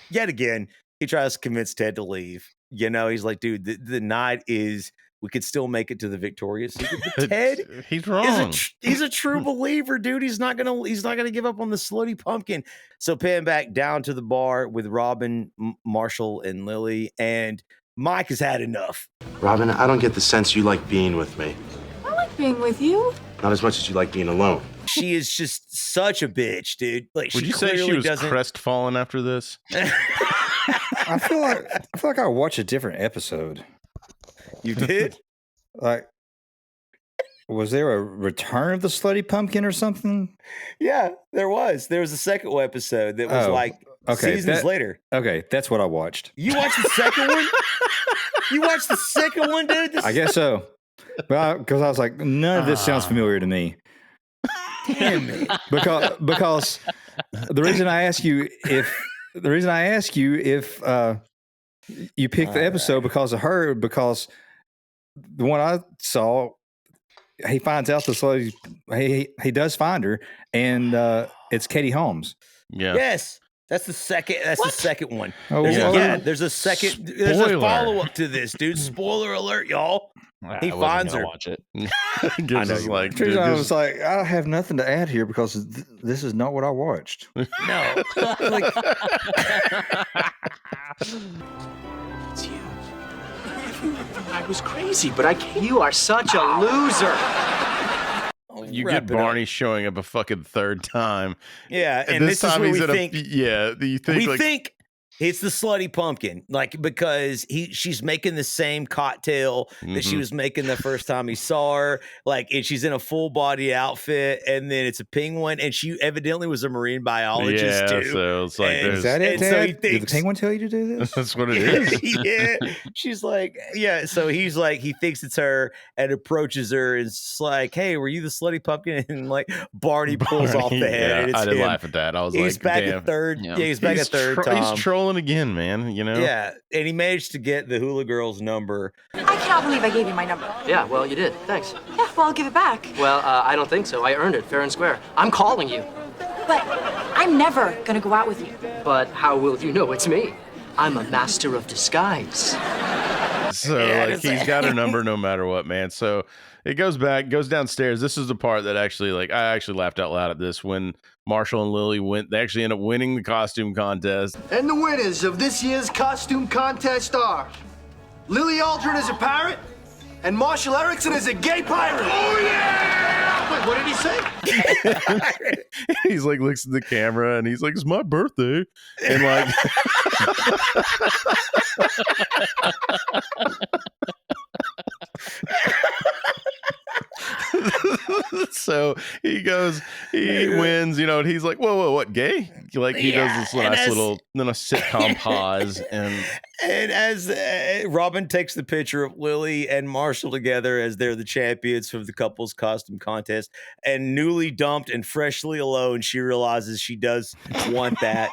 yet again, he tries to convince Ted to leave. He's like, dude, the night is, we could still make it to the Victoria's Secret. But Ted, he's wrong. He's a true believer, dude. He's not gonna give up on the slutty pumpkin. So pan back down to the bar with Robin, Marshall, and Lily, and Mike has had enough. Robin, I don't get the sense you like being with me. I like being with you. Not as much as you like being alone. She is just such a bitch, dude. Like, would you say she was crestfallen after this? I feel like I watched a different episode. You did? Like, was there a return of the slutty pumpkin or something? Yeah, there was. There was a second episode that was seasons later. Okay, that's what I watched. You watched the second one? You watched the second one, dude? I guess so. But because I was like, none of this sounds familiar to me. Damn it. Because the reason I ask you if you picked the episode because of her, because the one I saw, he finds out the slutty, he does find her, and it's Katie Holmes. Yeah. Yes. That's the second. That's the second one. Oh, There's a second. There's a follow up to this, dude. Spoiler alert, y'all. He finds her. Watch it. Gives us like, dude, I was like, I have nothing to add here because this is not what I watched. No. Like, It's you. Everyone thought I was crazy, but I can't. You are such a loser. You get Barney showing up a fucking third time. Yeah, and this time he's think. You think We think it's the Slutty Pumpkin, like, because she's making the same cocktail that she was making the first time he saw her, like, and she's in a full body outfit, and then it's a penguin, and she evidently was a marine biologist too. So it's like, is that it, Dad? So he Did thinks, the penguin tell you to do this? That's what it is. Yeah, she's like, yeah. So he's like, he thinks it's her and approaches her, and it's like, hey, were you the Slutty Pumpkin? And like Barney pulls off the head. Yeah, and it's I did him. laugh at that. I was He's like, back damn. at third. Yeah, he's back at third. He's trolling again, man. You know. Yeah, and he managed to get the Hula Girl's number. I cannot believe I gave you my number. Yeah, well, you did. Thanks. Yeah, well, I'll give it back. Well, I don't think so. I earned it, fair and square. I'm calling you. But I'm never gonna go out with you. But how will you know it's me? I'm a master of disguise. So like he's got her number no matter what, man. So it goes downstairs. This is the part that actually, like, I actually laughed out loud at this when Marshall and Lily they actually end up winning the costume contest. And the winners of this year's costume contest are Lily Aldrin as a parrot and Marshall Erickson as a gay pirate. Oh yeah! Wait, what did he say? He's like looks at the camera and he's like, "It's my birthday," and like. So he wins, you know, and he's like, whoa, what, gay? Like he does this nice little sitcom pause, and as Robin takes the picture of Lily and Marshall together as they're the champions for the couples costume contest, and newly dumped and freshly alone, she realizes she does want that.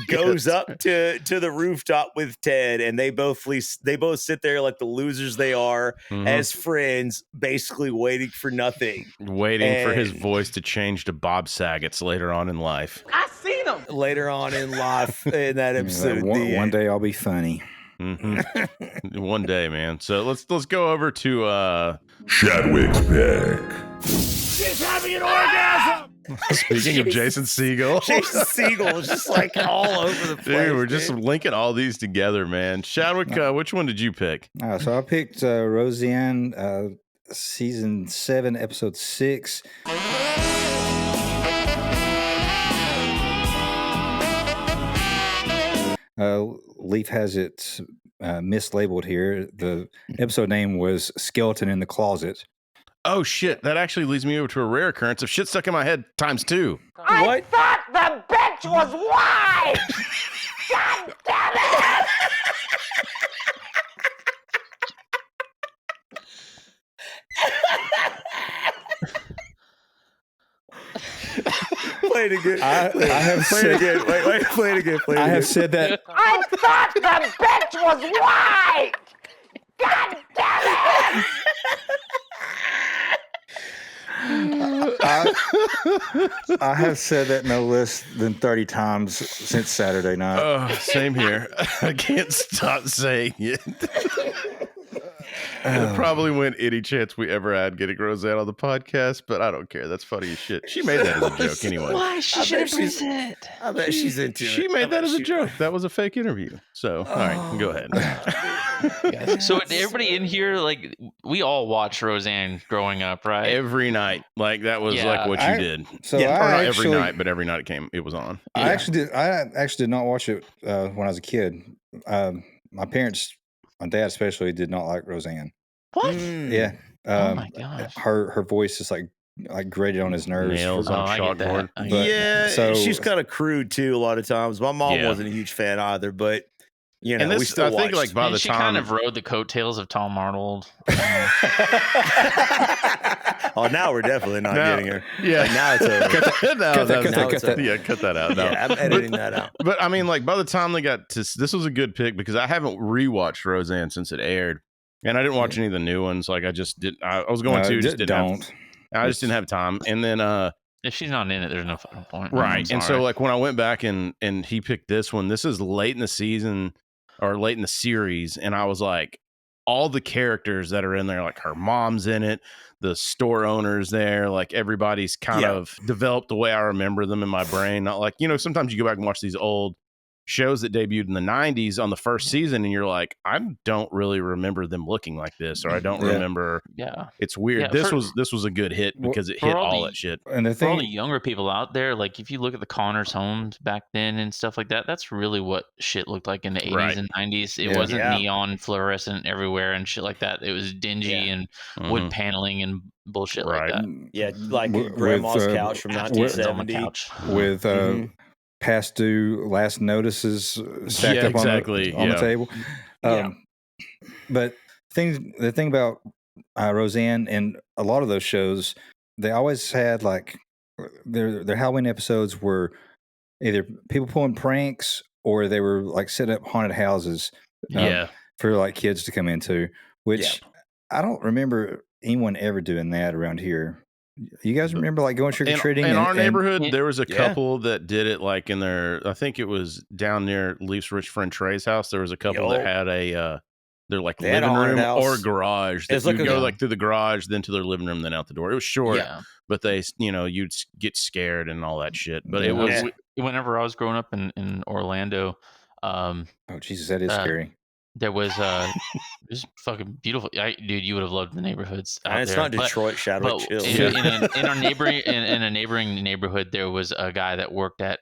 Goes up to the rooftop with Ted, and they both sit there like the losers they are as friends, basically waiting for nothing, waiting for his voice to change to Bob Saget's later on in life. I seen him later on in life in that episode. One day I'll be funny. One day, man. So let's go over to Chadwick's back. She's having an orgasm. Speaking of Jason Segel. Jason Segel is just like all over the place. Dude, we're just linking all these together, man. Chadwick, which one did you pick? So I picked Roseanne, season 7, episode 6. Leaf has it mislabeled here. The episode name was Skeleton in the Closet. Oh, shit. That actually leads me over to a rare occurrence of shit stuck in my head times 2. I thought the bitch was white. God damn it! Play it again. I have play it again. Wait, play it again. I have said that. I thought the bitch was white. God damn it! I have said that no less than 30 times since Saturday night. Oh, same here. I can't stop saying it. It probably went any chance we ever had getting Roseanne on the podcast, but I don't care. That's funny as shit. She made that as a joke anyway. Why? She should embrace it. I bet she's into it. She made that as a joke. That was a fake interview. So, all right, go ahead. So everybody in here, like, we all watched Roseanne growing up, right? Every night. Like, that was like what you did. So or not I every night, but every night it was on. I actually did not watch it when I was a kid. My parents, my dad especially, did not like Roseanne. What? Yeah. Oh my gosh. Her voice is like grated on his nerves. Nails on chalkboard. Yeah, so she's kind of crude too a lot of times. My mom wasn't a huge fan either, but you know, we still I think like by the she time kind of rode the coattails of Tom Arnold. Oh, now we're definitely not getting her. Yeah, like, now it's over. Cut that. Yeah, cut that out. No. Yeah, I'm editing that out. But I mean, like by the time they got to this was a good pick because I haven't rewatched Roseanne since it aired. And I didn't watch any of the new ones. Like I just didn't. I was going to just didn't. I just didn't have time. And then If she's not in it, there's no fucking point. Right. And so like when I went back and he picked this one, this is late in the season or late in the series, and I was like, all the characters that are in there, like her mom's in it, the store owner's there, like everybody's kind of developed the way I remember them in my brain. Not like, sometimes you go back and watch these old shows that debuted in the 90s on the first season, and you're like, I don't really remember them looking like this, or I don't remember. Yeah, it's weird. Yeah, this was a good hit because it hit all that shit. And the For all thing, the younger people out there, like if you look at the Connors homes back then and stuff like that, that's really what shit looked like in the 80s Right. and 90s. It wasn't neon fluorescent everywhere and shit like that. It was dingy and wood paneling and bullshit like that. Yeah, like grandma's couch from 1970. With past due last notices stacked up on the table. But the thing about Roseanne and a lot of those shows, they always had like their Halloween episodes were either people pulling pranks or they were like setting up haunted houses for like kids to come into, which I don't remember anyone ever doing that around here. You guys remember like going trick-or-treating? In our neighborhood, there was a couple that did it like in their, I think it was down near Leaf's rich friend Trey's house. There was a couple that had their like living room or garage. That you'd go like through the garage, then to their living room, then out the door. It was short, but they, you'd get scared and all that shit. But it was whenever I was growing up in Orlando. Oh Jesus, that is scary. There was it was fucking beautiful. Dude, you would have loved the neighborhoods out and it's there. not Detroit, Shadow Chill. In our neighboring neighborhood, there was a guy that worked at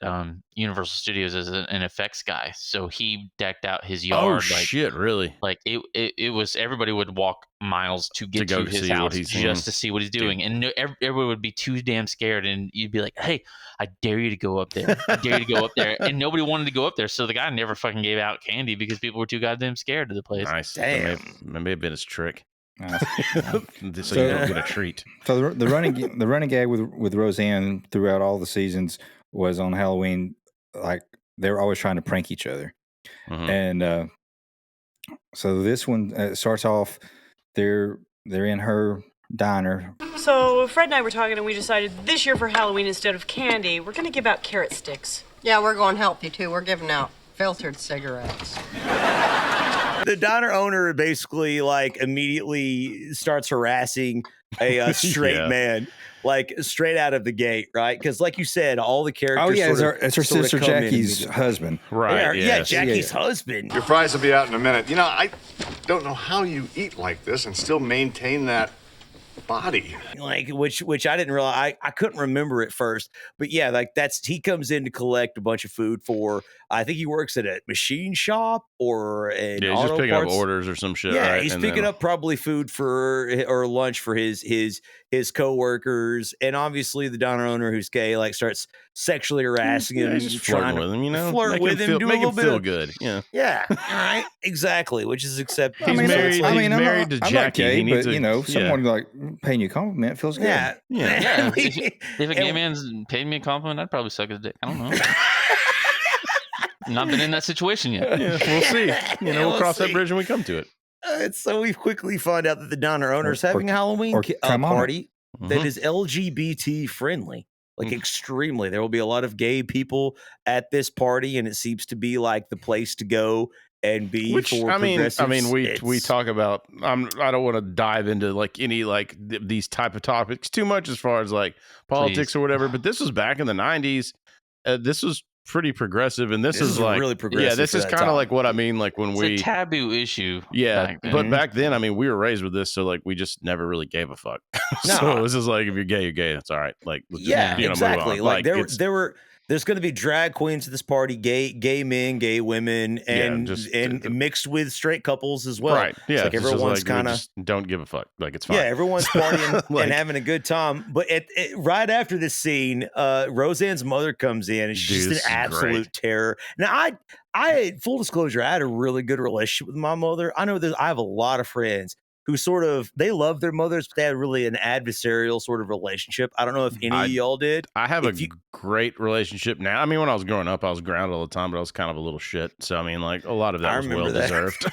Universal Studios as an effects guy. So he decked out his yard. Oh shit, really? Like it was everybody would walk miles to get to his house just to see what he's doing, and everyone would be too damn scared, and you'd be like, "Hey, I dare you to go up there! I dare you to go up there!" And nobody wanted to go up there, so the guy never fucking gave out candy because people were too goddamn scared of the place. Nice. Damn. That may have been his trick. So you don't get a treat. So the running gag with Roseanne throughout all the seasons was on Halloween, like they were always trying to prank each other, and so this one starts off. They're in her diner. So Fred and I were talking, and we decided this year for Halloween, instead of candy, we're gonna give out carrot sticks. Yeah, we're going healthy too. We're giving out filtered cigarettes. The diner owner basically like immediately starts harassing a straight man, like straight out of the gate, right? Because like you said, all the characters. Oh yeah, it's her sister Jackie's husband, right? Yeah, Jackie's husband. Your fries will be out in a minute. I don't know how you eat like this and still maintain that body. Like which I didn't realize. I couldn't remember at first, but yeah, like he comes in to collect a bunch of food for. I think he works at a machine shop or an he's auto just picking parts. up orders or some shit. Yeah, right? he's picking up probably food or lunch for his coworkers, and obviously the diner owner who's gay like starts sexually harassing him, just flirting with him, flirt with him, make him feel good. Yeah, all right, exactly, which is acceptable. He's married. I'm married to Jackie. I'm not gay, but to, someone like paying you a compliment feels good. Yeah. If a gay man's paid me a compliment, I'd probably suck his dick. I don't know. Not been in that situation yet. Yeah, we'll see. We'll cross that bridge when we come to it. So we quickly find out that the diner owner is having a Halloween party that is LGBT friendly, like extremely. There will be a lot of gay people at this party, and it seems to be like the place to go and be. Which for I mean, progressives. we talk about. I don't want to dive into like any like these type of topics too much as far as like politics or whatever. But this was back in the 90s. This was pretty progressive, and this is like really progressive. Yeah, this is kind of like what I mean, like when it's a taboo issue. Yeah, but back then, I mean, we were raised with this, so like we just never really gave a fuck. So it was just like, if you're gay, you're gay. That's all right. Like, let's just, exactly. move on. Like there's going to be drag queens at this party, gay men, gay women, and mixed with straight couples as well. Right. Yeah. It's like everyone's kind of don't give a fuck. Like it's fine. Yeah, everyone's partying and having a good time. But right after this scene, Roseanne's mother comes in, and she's just an absolute terror. Now, I full disclosure, I had a really good relationship with my mother. I know that I have a lot of friends who sort of, they love their mothers, but they had really an adversarial sort of relationship. I don't know if any of y'all did. I have great relationship now. I mean, when I was growing up, I was grounded all the time, but I was kind of a little shit. So, I mean, like, a lot of that was well-deserved.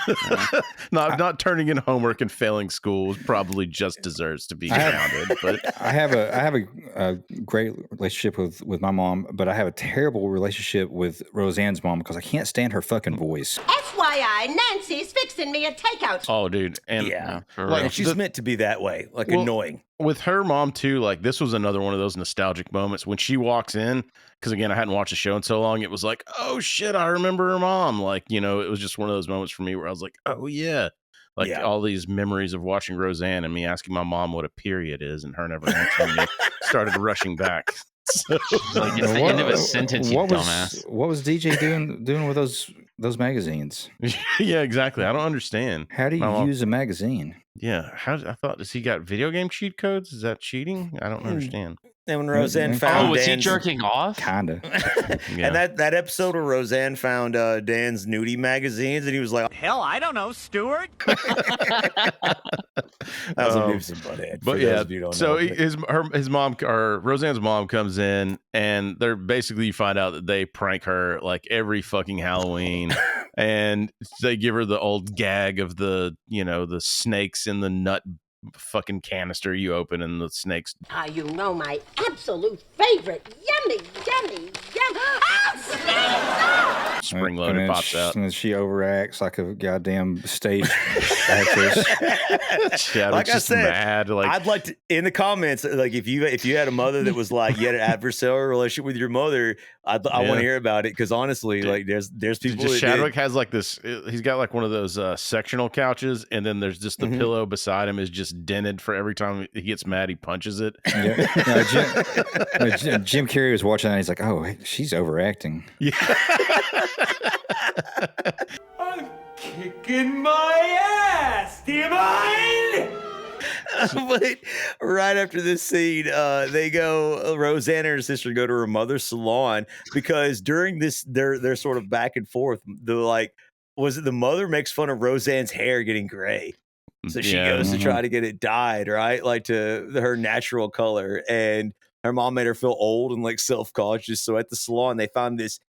Not turning in homework and failing school probably just deserves to be grounded. But I have a great relationship with my mom, but I have a terrible relationship with Roseanne's mom because I can't stand her fucking voice. FYI, Nancy's fixing me a takeout. Oh, dude. And like, she's meant to be that way, like annoying. With her mom, too, like, this was another one of those nostalgic moments. When she walks in, because, again, I hadn't watched the show in so long, it was like, oh, shit, I remember her mom. Like, you know, it was just one of those moments for me where I was like, oh, yeah. Like, all these memories of watching Roseanne and me asking my mom what a period is and her never answering me started rushing back. So, like, it's the end of a sentence, you dumbass. What was DJ doing with those magazines? Yeah, exactly. I don't understand. How do you use a magazine? Yeah, I thought, does he got video game cheat codes? Is that cheating? I don't understand. And when Roseanne found was he jerking off? Kinda. Yeah. And that episode where Roseanne found Dan's nudie magazines, and he was like, hell, I don't know, Stuart. that was a Beavis and Butthead. But yeah, so his mom, or Roseanne's mom, comes in, and they're basically, you find out that they prank her like every fucking Halloween, and they give her the old gag of the snakes in the nut fucking canister you open and the snakes. You know my absolute favorite. Yummy, yummy, yum. Oh, spring loaded pops out. And she overacts like a goddamn stage actress. Like I said, mad. Like, I'd like to, in the comments, like if you had a mother that was like, you had an adversarial relationship with your mother, I want to hear about it, because honestly, like there's people. Chadwick has like this. He's got like one of those sectional couches, and then there's just the pillow beside him is just dented for every time he gets mad, he punches it. Yeah. Jim Carrey was watching that, and he's like, "Oh, she's overacting." Yeah. I'm kicking my ass. Do you mind? But right after this scene, Roseanne and her sister go to her mother's salon, because during this, they're sort of back and forth. The mother makes fun of Roseanne's hair getting gray. So she goes to try to get it dyed, right? Like to her natural color. And her mom made her feel old and like self-conscious. So at the salon, they found this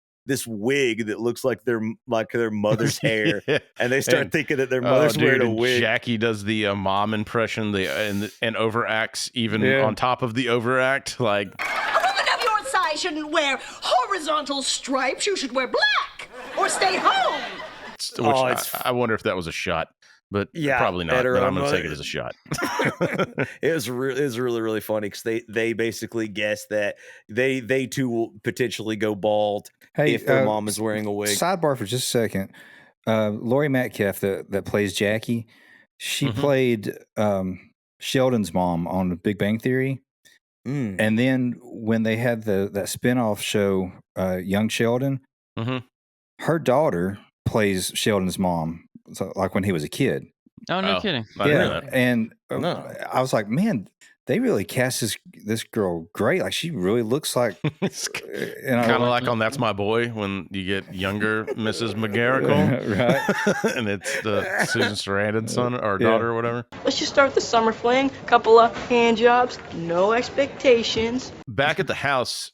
wig that looks like their mother's hair. Yeah. And they start thinking that their mother's wearing a wig. Jackie does the mom impression, and overacts even on top of the overact. Like, A woman of your size shouldn't wear horizontal stripes. You should wear black or stay home. I wonder if that was a shot. But probably not. But I'm going to take it as a shot. It was really, really funny, because they basically guessed that they too will potentially go bald if their mom is wearing a wig. Sidebar for just a second. Laurie Metcalf that plays Jackie, she played Sheldon's mom on Big Bang Theory. And then when they had that spinoff show, Young Sheldon, her daughter plays Sheldon's mom. So, like when he was a kid. Oh, no kidding. Yeah, and I was like, man, they really cast this girl great. Like, she really looks like kind of like on That's My Boy, when you get younger Mrs. McGarrigle, right? And it's the Susan Sarandon's son or daughter or whatever. Let's just start the summer fling. Couple of hand jobs, no expectations. Back at the house,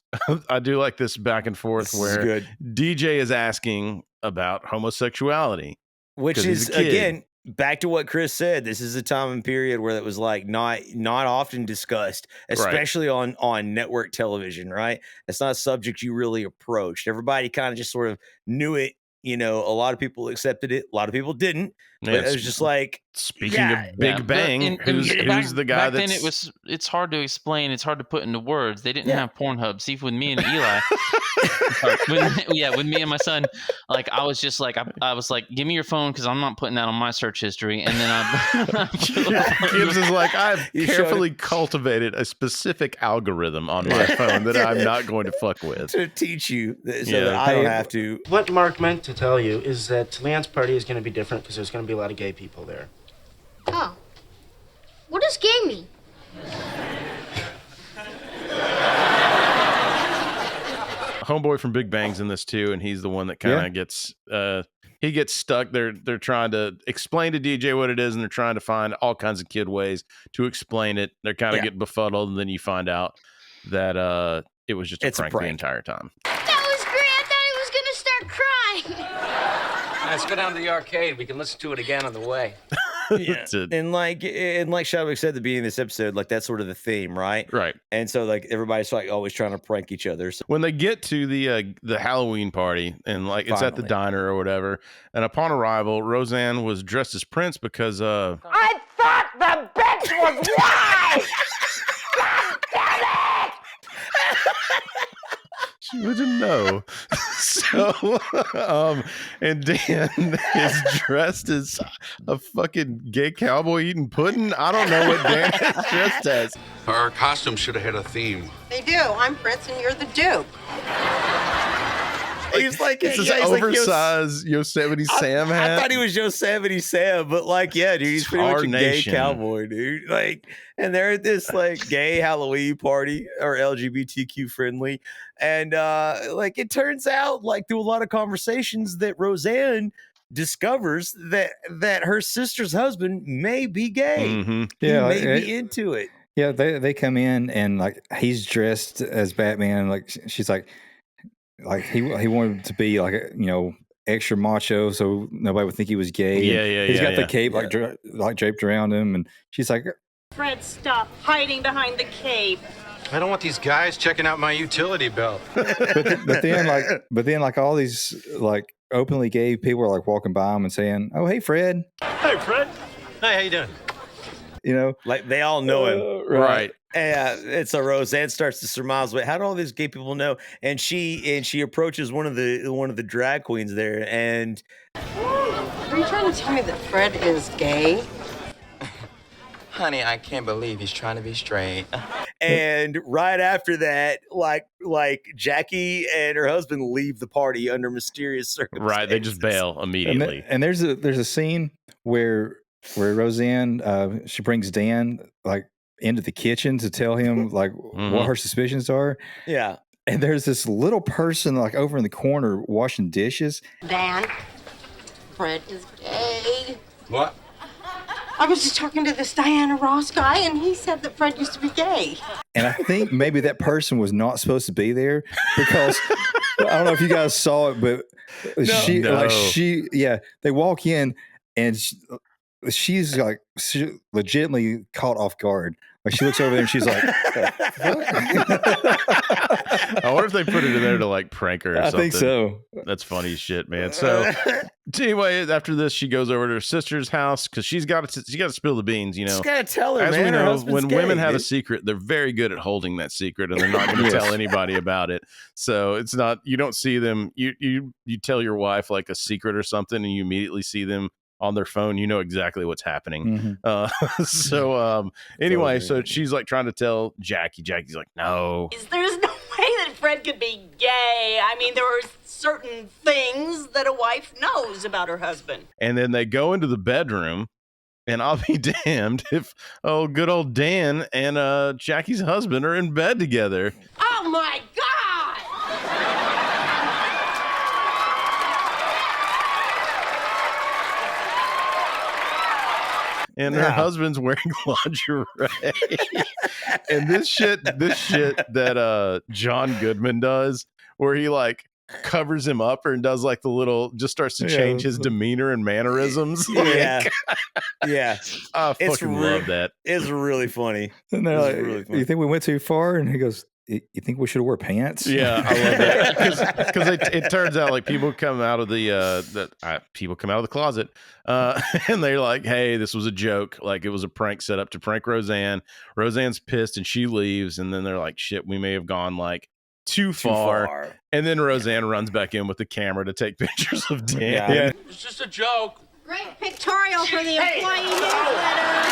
I do like this back and forth where DJ is asking about homosexuality. Which is, again, back to what Chris said. This is a time and period where it was like not often discussed, especially on network television, right? It's not a subject you really approached. Everybody kind of just sort of knew it. You know, a lot of people accepted it. A lot of people didn't. But it was just like, speaking of Big Bang, who's the guy back then it's hard to explain. It's hard to put into words. They didn't have Pornhub. See, with me and Eli, with me and my son, like I was just like, I was like, give me your phone, because I'm not putting that on my search history. And then Gibbs is like, I've carefully cultivated a specific algorithm on my phone that I'm not going to fuck with to teach you, so that I don't have to. What Mark meant to tell you is that Lance's party is going to be different, because there's going to be a lot of gay people there. Oh. What does gay mean? homeboy from Big Bang's in this too, and he's the one that kind of gets he gets stuck. They're trying to explain to DJ what it is, and they're trying to find all kinds of kid ways to explain it. They're kind of getting befuddled, and then you find out that it was just a prank the entire time. That was great. I thought he was gonna start crying. Let's go down to the arcade. We can listen to it again on the way. Yeah. And like Shadwick said at the beginning of this episode, like that's sort of the theme, right? Right. And so like everybody's like always trying to prank each other. So when they get to the Halloween party and like it's at the diner or whatever, and upon arrival, Roseanne was dressed as Prince because I thought the bench was wide. God damn it! She wouldn't know. So, and Dan is dressed as a fucking gay cowboy eating pudding. I don't know what Dan is dressed as. Our costume should have had a theme. They do. I'm Prince and you're the Duke. He's like it's this oversized Yosemite Sam hat. I thought he was Yosemite Sam, but like, yeah, dude, he's pretty much a gay cowboy, dude. Like, and they're at this like gay Halloween party or LGBTQ friendly, and like it turns out, like through a lot of conversations, that Roseanne discovers that her sister's husband may be gay. Mm-hmm. Yeah, he may be into it. Yeah, they come in and like he's dressed as Batman, and like she's like he wanted to be like extra macho so nobody would think he was gay. He's got the cape like draped around him, and she's like, Fred, stop hiding behind the cape. I don't want these guys checking out my utility belt. but then all these like openly gay people are like walking by him and saying, "Oh, hey, Fred." Hey, Fred. Hey, how you doing? Like they all know him, right? And so Roseanne starts to surmise, "Wait, how do all these gay people know?" And she approaches one of the drag queens there, and Are you trying to tell me that Fred is gay? Honey, I can't believe he's trying to be straight. And right after that, like Jackie and her husband leave the party under mysterious circumstances. Right, they just bail immediately. And there's a scene where Roseanne she brings Dan like into the kitchen to tell him like what her suspicions are. Yeah. And there's this little person like over in the corner washing dishes. Dan, Fred is gay. What? I was just talking to this Diana Ross guy, and he said that Fred used to be gay. And I think maybe that person was not supposed to be there because I don't know if you guys saw it, but they walk in and she's like legitimately caught off guard. Like she looks over there and she's like, I wonder if they put it in there to like prank her or something. I think so. That's funny as shit, man. So anyway, after this, she goes over to her sister's house because she got to spill the beans, Just gotta tell her, as man, we her know, husband's when gay, women have dude. a secret, they're very good at holding that secret, and they're not going to tell anybody about it. So it's not, you don't see them. You tell your wife like a secret or something, and you immediately see them on their phone. You know exactly what's happening. Anyway, so she's like trying to tell Jackie. Jackie's like, no. There's no way that Fred could be gay. I mean, there are certain things that a wife knows about her husband. And then they go into the bedroom, and I'll be damned if good old Dan and Jackie's husband are in bed together. Oh my God! And her husband's wearing lingerie. And this shit that John Goodman does, where he like covers him up and does like the little, just starts to change his demeanor and mannerisms. Yeah. Yeah. I fucking love that. It's really funny. And they're like, really funny. You think we went too far? And he goes, you think we should have wore pants? Yeah, I love that because it turns out like people come out of the closet, and they're like, "Hey, this was a joke. Like it was a prank set up to prank Roseanne. Roseanne's pissed and she leaves, and then they're like, shit, we may have gone like too far. And then Roseanne runs back in with the camera to take pictures of Dan. Yeah. It's just a joke. Great pictorial for the employee newsletter.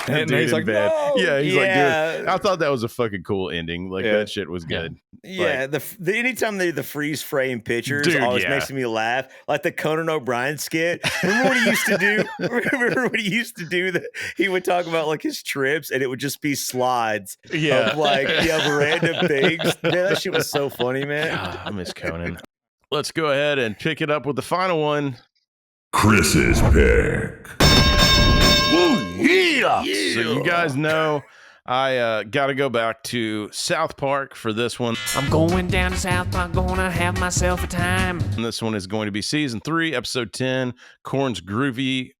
And dude he's in like, bed. "No!" Yeah, he's like, Yeah. dude, I thought that was a fucking cool ending. Like that shit was good. Yeah, Like, the anytime the freeze frame pictures Dude, always yeah. makes me laugh. Like the Conan O'Brien skit. Remember what he used to do? Remember what he used to do? That he would talk about like his trips, and it would just be slides Yeah. of like random things. Man, that shit was so funny, man. I miss Conan. Let's go ahead and pick it up with the final one. Chris's pick. So you guys know I got to go back to South Park for this one. I'm going down to South Park, gonna have myself a time. And this one is going to be season 3, episode 10, Korn's groovy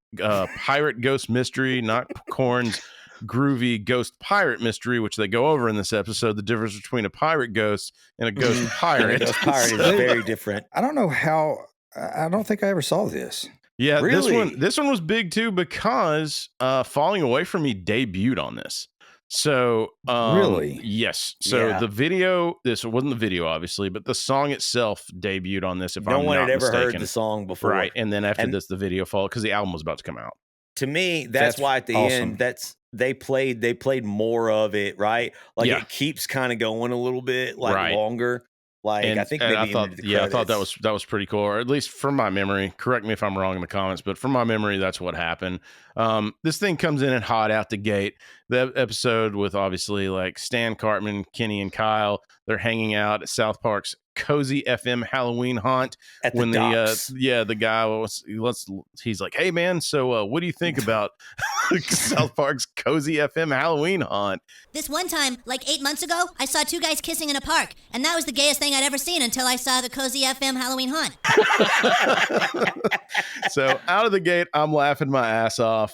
pirate ghost mystery, not Korn's groovy ghost pirate mystery, which they go over in this episode. The difference between a pirate ghost and a ghost pirate. A ghost pirate is very different. I don't know how. I don't think I ever saw this. Yeah, Really? this one was big too because Falling Away From Me debuted on this. So Really? yes. So Yeah. the video, this wasn't the video obviously, but the song itself debuted on this. If No I'm one not had ever mistaken. heard the song before. Right, and then after And- this, the video followed because the album was about to come out. To me, that's why at the awesome. end, they played more of it, right? Like Yeah. it keeps kind of going a little bit like Right. longer. Like I think maybe I thought, into the I thought credits. that was pretty cool, or at least from my memory. Correct me if I'm wrong in the comments, but from my memory, that's what happened. This thing comes in and hot out the gate. The episode with obviously like Stan Cartman, Kenny, and Kyle. They're hanging out at South Park's Cozy FM Halloween haunt. At the When docks. the guy he's like, hey man, so what do you think about South Park's Cozy FM Halloween haunt? This one time, like 8 months ago, I saw 2 guys kissing in a park, and that was the gayest thing I'd ever seen until I saw the Cozy FM Halloween haunt. So out of the gate, I'm laughing my ass off.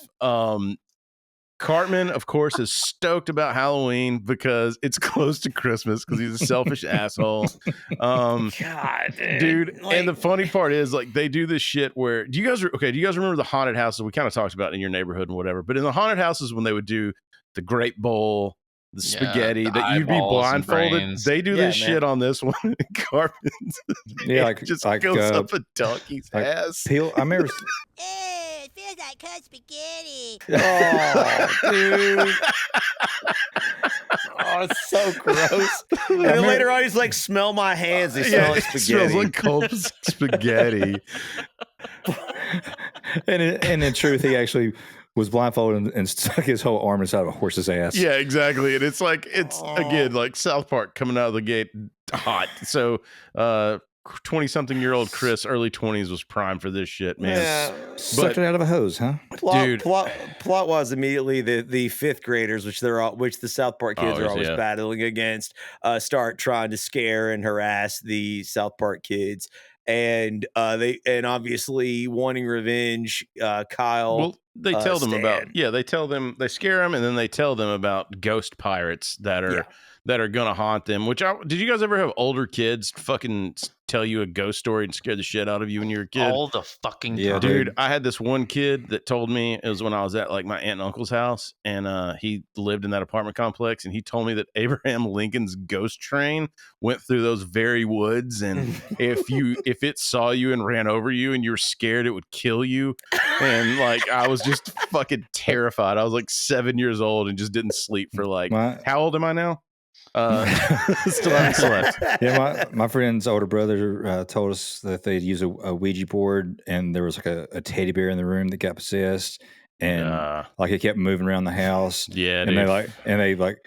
Cartman, of course, is stoked about Halloween because it's close to Christmas because he's a selfish asshole. God, Dude, and the funny part is like they do this shit where do you guys remember the haunted houses? We kind of talked about it in your neighborhood and whatever, but in the haunted houses when they would do the grape bowl, the spaghetti, the that you'd be eyeballs and blindfolded. brains. They do this man. shit on this one. Cartman's Yeah, it just goes up a donkey's ass. Peel. I remember. It feels like cold spaghetti. Oh, dude. Oh, it's so gross. And then later on, he's like, smell my hands. They smell like it spaghetti. smells like cold spaghetti. And in truth, he actually was blindfolded and stuck his whole arm inside of a horse's ass. Yeah, exactly. And it's like again like South Park coming out of the gate hot. So 20-something-year-old Chris, early 20s, was prime for this shit, man. Yeah. Sucked it out of a hose, huh? Plot was immediately the fifth graders, which the South Park kids are always battling against, start trying to scare and harass the South Park kids, and obviously wanting revenge. Kyle. Well, they tell them Stan. they scare them, and then they tell them about ghost pirates that are gonna haunt them. Did you guys ever have older kids fucking tell you a ghost story and scare the shit out of you when you were a kid? All the fucking Yeah, time. dude. I had this one kid that told me, it was when I was at like my aunt and uncle's house, and he lived in that apartment complex, and he told me that Abraham Lincoln's ghost train went through those very woods, and if it saw you and ran over you and you were scared, it would kill you. And like I was just fucking terrified. I was like 7 years old and just didn't sleep for like how old am I now? Still haven't slept. Yeah, my friend's older brother told us that they'd use a Ouija board, and there was like a teddy bear in the room that got possessed, and like it kept moving around the house. Yeah, and dude.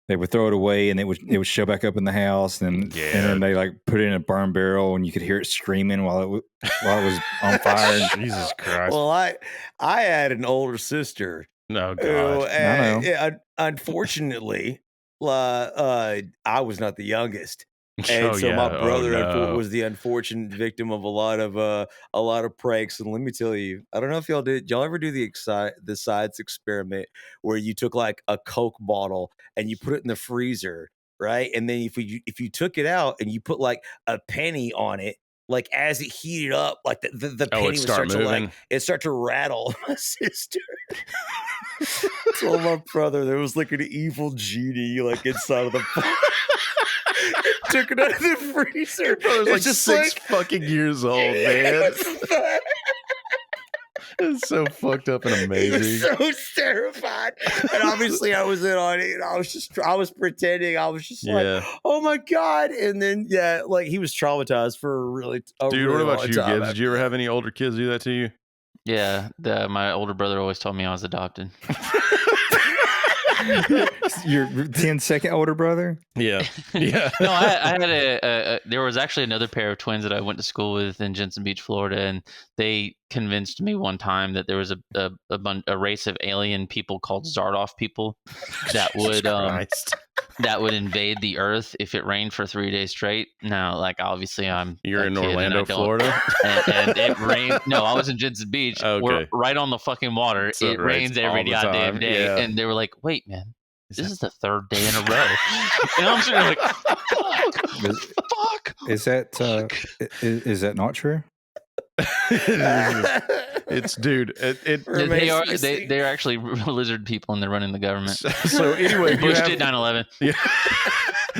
they would throw it away, and it would show back up in the house, and then they like put it in a burn barrel, and you could hear it screaming while it was on fire. Jesus Christ! Well, I had an older sister. No, God. Unfortunately, I was not the youngest, and my brother was the unfortunate victim of a lot of pranks. And let me tell you, I don't know if y'all ever do the science experiment where you took like a Coke bottle and you put it in the freezer, right? And then if you took it out and you put like a penny on it, like as it heated up, like the penny would start to rattle. My sister told my brother there was like an evil genie like inside of the took it out of the freezer. Your brother's like just six fucking years old, man. It's so fucked up and He amazing. was so terrified. And obviously I was in on it. And I was pretending. I was just like, oh my God. And then, like he was traumatized for a really Dude, what about you, Gibbs? Did you ever have any older kids do that to you? Yeah, my older brother always told me I was adopted. Your 10-second older brother? Yeah. Yeah. No, I had there was actually another pair of twins that I went to school with in Jensen Beach, Florida, and they convinced me one time that there was a race of alien people called Zardoff people that would that would invade the Earth if it rained for 3 days straight. Now, like obviously you're in Orlando, Florida, and it rained. No, I was in Jensen Beach. Okay. We're right on the fucking water. So it rains every goddamn day, yeah. and they were like, "Wait, man, this is the third day in a row." And I'm sitting there like, "Fuck." Is that not true? It's dude. They're actually lizard people, and they're running the government. So anyway, Bush did 9/11. Yeah.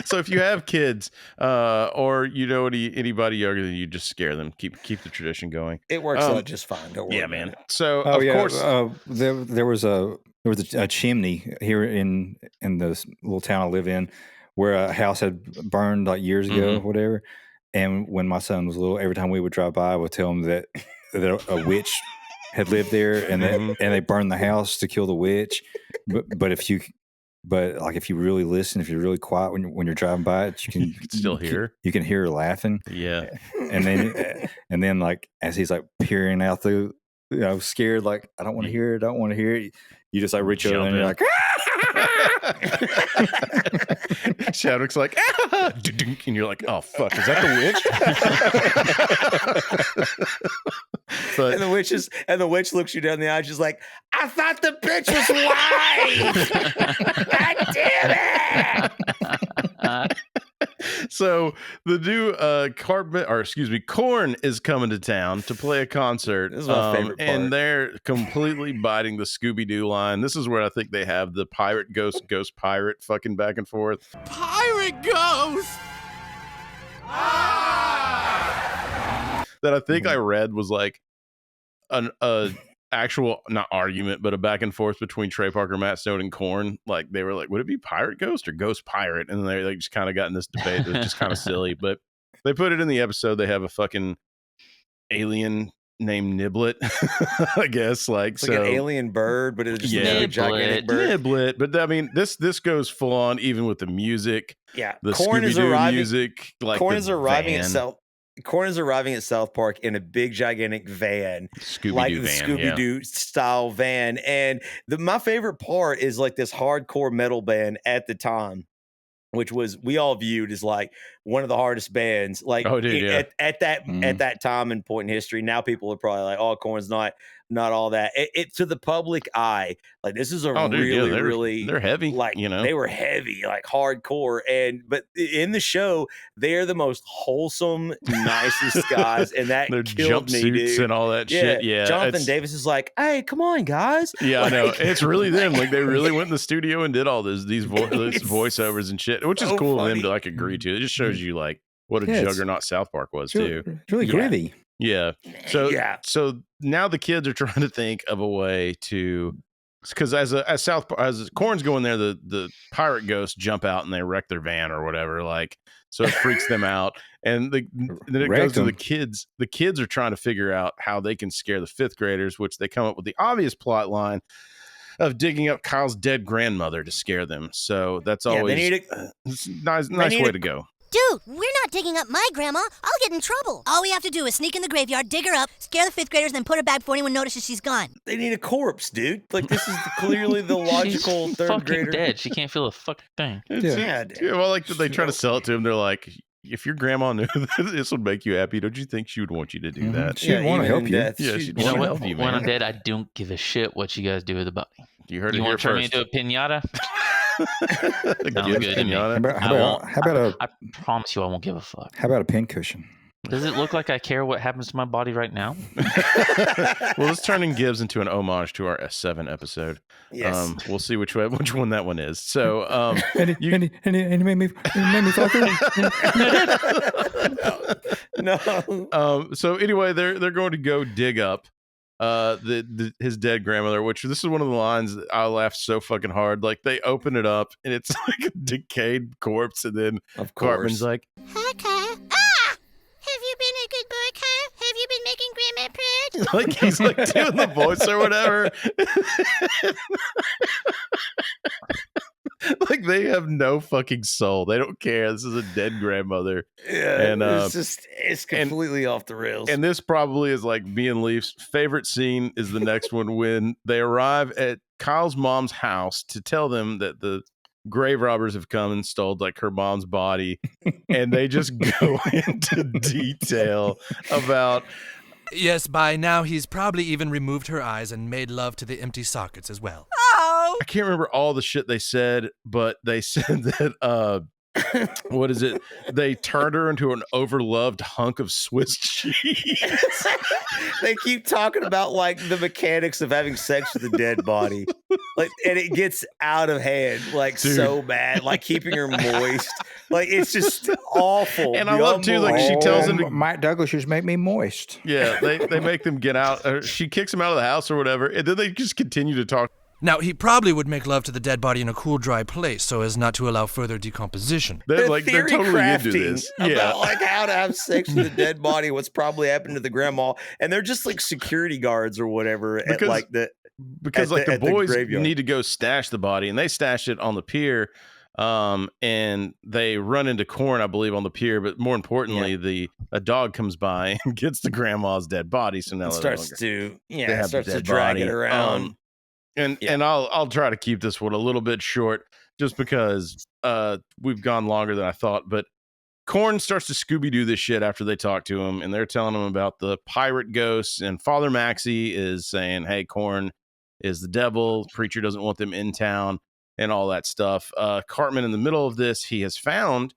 So if you have kids, or you know anybody younger than you, just scare them. Keep the tradition going. It works out just fine. Don't worry. Yeah, man. So of course, there was a chimney here in this little town I live in, where a house had burned like years ago, or whatever. And when my son was little, every time we would drive by, I would tell him that a witch had lived there, and they burned the house to kill the witch. But if you really listen, if you're really quiet when you're driving by it, you can still hear. You can hear her laughing. Yeah. And then like as he's like peering out through, scared, like I don't want to hear it. I don't want to hear it. You just like reach over and you're like. Chadwick's like, and you're like, oh fuck, is that the witch? And the witch looks you down the eye, she's like, I thought the bitch was white. God damn it. So the new Korn is coming to town to play a concert. This is my favorite part. And they're completely biting the Scooby-Doo line. This is where I think they have the pirate ghost pirate fucking back and forth. Pirate ghost! That I think I read was like an actual, not argument, but a back and forth between Trey Parker, Matt Stone, and Korn. Like they were like, would it be pirate ghost or ghost pirate? And they just kind of got in this debate. It was just kind of silly, but they put it in the episode. They have a fucking alien named Niblet, I guess. It's like an alien bird, but it's just a gigantic bird. Niblet. But I mean, this goes full on even with the music. Yeah, the Korn is Scooby-Doo arriving. music. Like Korn is arriving at South Park in a big gigantic van, like the Scooby-Doo style van. And my favorite part is like this hardcore metal band at the time, which was we all viewed as like one of the hardest bands. Like at that time and point in history. Now people are probably like, "Oh, Korn's not all that." It to the public eye, like this is really they're heavy. Like they were heavy, like hardcore. But in the show, they're the most wholesome, nicest guys, and that their killed me, jumpsuits dude. and all that shit. Yeah, Jonathan Davis is like, "Hey, come on, guys." Yeah, like, I know. It's really them. Like they really went in the studio and did all these voiceovers and shit, which is so cool of funny. them to like agree to. It just shows you like what a juggernaut South Park was too. It's really gritty. Yeah. So now the kids are trying to think of a way to, because as Korn's going there, the pirate ghosts jump out and they wreck their van or whatever. Like, so it freaks them out. And then it goes to the kids. The kids are trying to figure out how they can scare the fifth graders, which they come up with the obvious plot line of digging up Kyle's dead grandmother to scare them. So that's always nice way to go. Dude, we're not digging up my grandma. I'll get in trouble. All we have to do is sneak in the graveyard, dig her up, scare the fifth graders, and then put her back before anyone notices she's gone. They need a corpse, dude. Like, this is clearly the logical She's third fucking grader. dead. She can't feel a fucking thing. Yeah, well, like they try to sell it to him. They're like, if your grandma knew that this would make you happy, don't you think she would want you to do that? She'd want to help you. Yeah, she'd want to help you, man. When I'm dead, I don't give a shit what you guys do with the body. You heard it You here want to turn me first. into a pinata? Sounds good to me. How I promise you I won't give a fuck. about a pincushion? Does it look like I care what happens to my body right now? Well, let's turning Gibbs into an homage to our S7 episode. Yes. We'll see which one that one is. So, And he made me fuck her. No. So anyway, they're going to go dig up his dead grandmother, which this is one of the lines that I laughed so fucking hard. Like they open it up and it's like a decayed corpse, and then Of Cartman's course. like, Hi, Carl. Ah! Have you been a good boy, Carl? Have you been making Grandma proud? like he's like doing the voice or whatever. Like they have no fucking soul. They don't care. This is a dead grandmother. Yeah, and it's completely off the rails. And this probably is like me and Leaf's favorite scene is the next one when they arrive at Kyle's mom's house to tell them that the grave robbers have come and stole like her mom's body, and they just go into detail about. Yes, by now he's probably even removed her eyes and made love to the empty sockets as well. Oh. I can't remember all the shit they said, but they said that what is it? They turned her into an overloved hunk of Swiss cheese. They keep talking about like the mechanics of having sex with a dead body, like, and it gets out of hand, like so bad, like keeping her moist, like it's just awful. And I love too, like she tells him to, Mike Douglas just make me moist. yeah, they make them get out. Or she kicks him out of the house or whatever, and then they just continue to talk. Now, he probably would make love to the dead body in a cool, dry place so as not to allow further decomposition. They're totally into this. About like how to have sex with a dead body, what's probably happened to the grandma, and they're just like security guards or whatever at like the because at like the boys graveyard. need to go stash the body, and they stash it on the pier. And they run into Corn, I believe, on the pier. But more importantly, a dog comes by and gets the grandma's dead body. So now It they starts don't- to they yeah, have it starts the to dead drag body. it around. And I'll try to keep this one a little bit short, just because we've gone longer than I thought. But Corn starts to Scooby-Doo this shit after they talk to him, and they're telling him about the pirate ghosts. And Father Maxie is saying, "Hey, Corn is the devil. Preacher doesn't want them in town," and all that stuff. Cartman, in the middle of this, he has found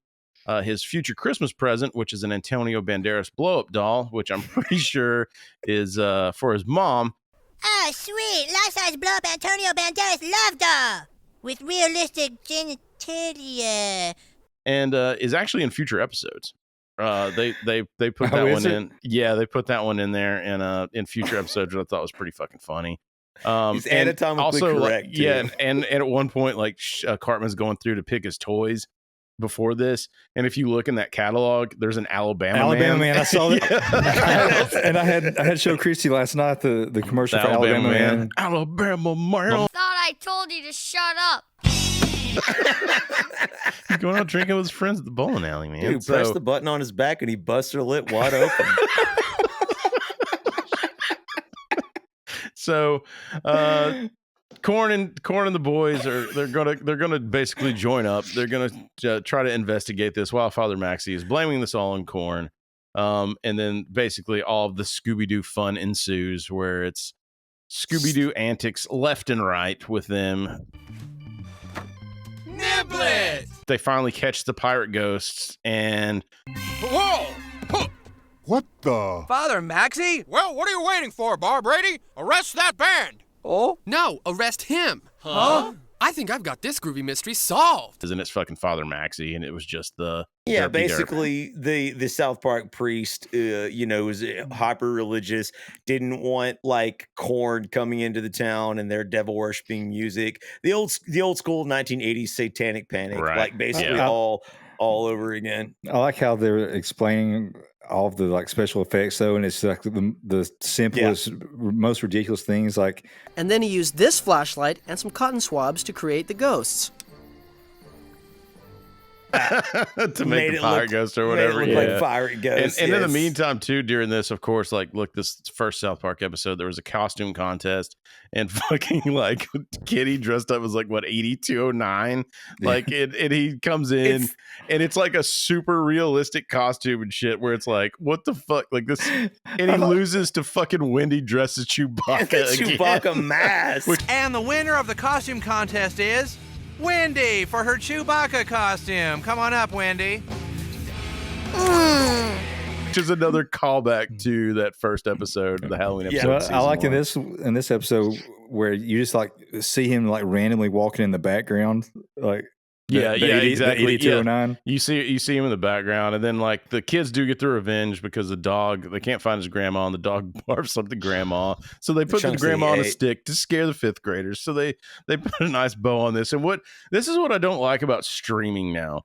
his future Christmas present, which is an Antonio Banderas blow-up doll, which I'm pretty sure is for his mom. Oh, sweet. Life-size blow-up Antonio Banderas love doll with realistic genitalia. And is actually in future episodes. They put that is one it? in. Yeah, they put that one in there in future episodes, which I thought was pretty fucking funny. He's and anatomically also, correct, Like, yeah, too. and at one point, like Cartman's going through to pick his toys before this, and if you look in that catalog, there's an Alabama man. I saw that. Yeah. And I had showed Christy last night the commercial for Alabama Man. Alabama man. Thought I told you to shut up. He's going out drinking with his friends at the bowling alley, man. Dude, press the button on his back and he busts her lip wide open. So, Corn and the boys they're gonna basically join up. They're gonna try to investigate this while Father Maxie is blaming this all on Corn. And then basically all of the Scooby-Doo fun ensues, where it's Scooby-Doo antics left and right with them. Niblet! They finally catch the pirate ghosts, and Whoa! What the? Father Maxie? Well, what are you waiting for, Bar Brady? Arrest that band! Oh? No, arrest him. Huh? I think I've got this groovy mystery solved. and it's fucking Father Maxie, and it was just the Yeah, derpy derp. basically the South Park priest, was hyper religious, didn't want like Corn coming into the town and their devil worshiping music. The old school 1980s satanic panic, Right. like basically Yeah. all over again. I like how they're explaining all of the like special effects though, and it's like the simplest, most ridiculous things. Like, And then he used this flashlight and some cotton swabs to create the ghosts. to Made make the it pirate look- ghost or made it whatever. look like pirate ghosts, And in the yes. meantime, too, during this, of course, like, look, this first South Park episode, there was a costume contest, and fucking like Kitty dressed up as like what 8209, like, and he comes in, and it's like a super realistic costume and shit, where it's like, what the fuck, like this, and he loses to fucking Wendy dressed as Chewbacca. The again. Chewbacca mask. And the winner of the costume contest is Wendy for her Chewbacca costume. Come on up, Wendy. Which is another callback to that first episode of the Halloween episode. well, of I like season in this episode where you just like see him like randomly walking in the background, like Yeah, exactly. The 8209. You see him in the background, and then like the kids do get their revenge because the dog, they can't find his grandma, and the dog barfs up the grandma. So they put the grandma on a stick to scare the fifth graders. So they put a nice bow on this. And this is what I don't like about streaming now.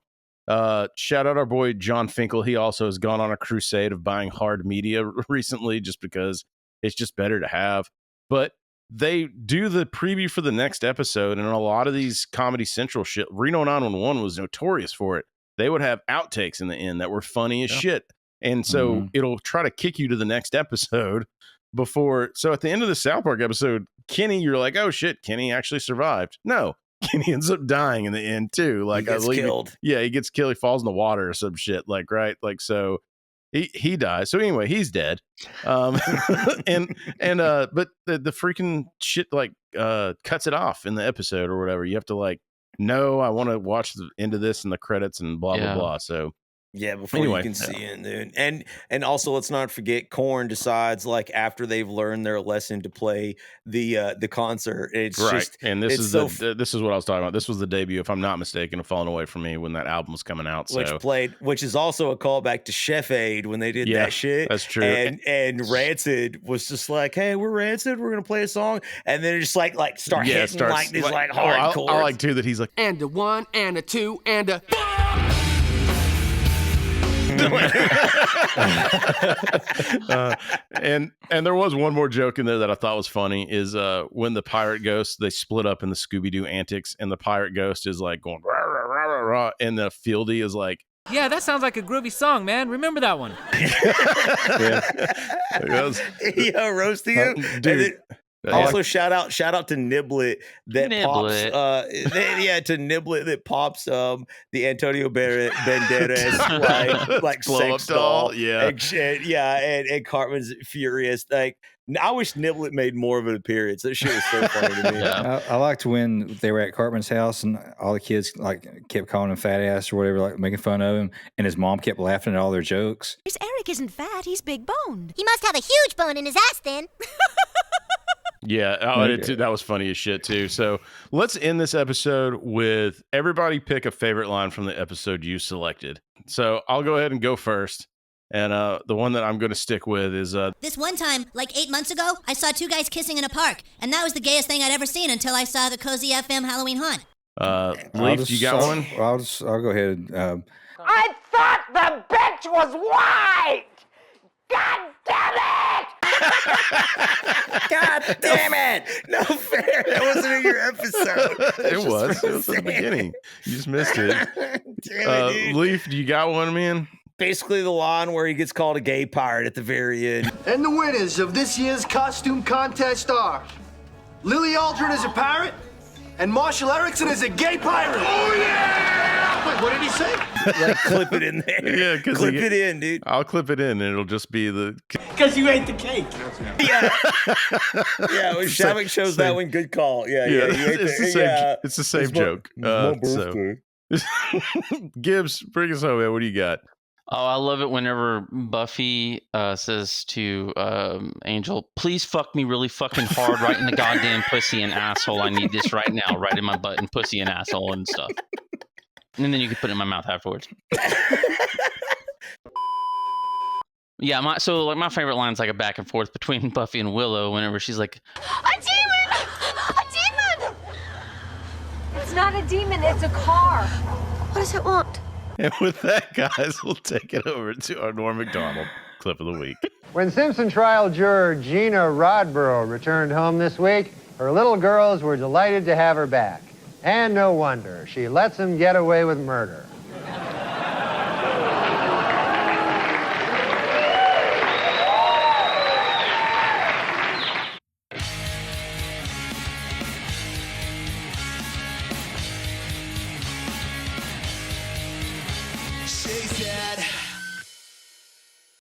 Shout out our boy John Finkel. He also has gone on a crusade of buying hard media recently, just because it's just better to have. But they do the preview for the next episode, and a lot of these Comedy Central shit, Reno 911 was notorious for it. They would have outtakes in the end that were funny as shit. And so it'll try to kick you to the next episode before. So at the end of the South Park episode, Kenny, you're like, oh shit, Kenny actually survived. No, Kenny ends up dying in the end too. Like, he gets killed. Yeah, he gets killed. He falls in the water or some shit. Like, right. Like, so he dies. So anyway, he's dead. But the freaking shit like cuts it off in the episode or whatever. You have to like, no, I want to watch the end of this and the credits and blah blah blah. So yeah, before you can see it, dude. And also, let's not forget, Korn decides like after they've learned their lesson to play the concert. It's right. just, And this is this is what I was talking about. This was the debut, if I'm not mistaken, of Falling Away From Me when that album was coming out. So which is also a callback to Chef Aid when they did that shit. That's true. And Rancid was just like, hey, we're Rancid, we're gonna play a song, and then it just like start hitting like these like hard chords. I like too that he's like, and a 1 and a 2 and a. And there was one more joke in there that I thought was funny is when the pirate ghost, they split up in the Scooby-Doo Antics, and the pirate ghost is like going rah, rah, rah, rah, rah, and the Fieldy is like, yeah, that sounds like a groovy song, man. Remember that one. Yeah, roasting him, dude. Also, shout out to Niblet that pops. To Niblet that pops the Antonio Banderas like sex doll. Yeah, and Cartman's furious. Like, I wish Niblet made more of an appearance. That shit was so funny to me. I liked when they were at Cartman's house and all the kids like kept calling him fat ass or whatever, like making fun of him, and his mom kept laughing at all their jokes. Eric isn't fat; he's big boned. He must have a huge bone in his ass, then. Yeah, that was funny as shit too. So let's end this episode with everybody pick a favorite line from the episode you selected. So I'll go ahead and go first. And the one that I'm going to stick with is... This one time, like 8 months ago, I saw two guys kissing in a park. And that was the gayest thing I'd ever seen until I saw the Cozy FM Halloween Haunt. Leaf, you got one? I'll go ahead. I thought the bitch was white! God damn it! God damn it! No fair. That wasn't in your episode. It was at the beginning. You just missed it. Damn it, dude. Leaf, do you got one, man? Basically the line where he gets called a gay pirate at the very end. And the winners of this year's costume contest are Lily Aldrin as a parrot and Marshall Erickson as a gay pirate. Oh, yeah! Wait, what did he say? Like, clip it in there. Yeah, clip it in, dude. I'll clip it in, and it'll just be the... Because you ate the cake. Yeah. Yeah, when Shavik chose that one, good call. Yeah. It's the same joke. Gibbs, bring us home, man. What do you got? Oh, I love it whenever Buffy says to Angel, please fuck me really fucking hard right in the goddamn pussy and asshole. I need this right now, right in my butt and pussy and asshole and stuff. And then you can put it in my mouth afterwards. Yeah, my favorite line's like a back and forth between Buffy and Willow whenever she's like, A demon! A demon! It's not a demon, it's a car. What does it want? And with that, guys, we'll take it over to our Norm Macdonald clip of the week. When Simpson trial juror Gina Rodborough returned home this week, her little girls were delighted to have her back. And no wonder, she lets them get away with murder.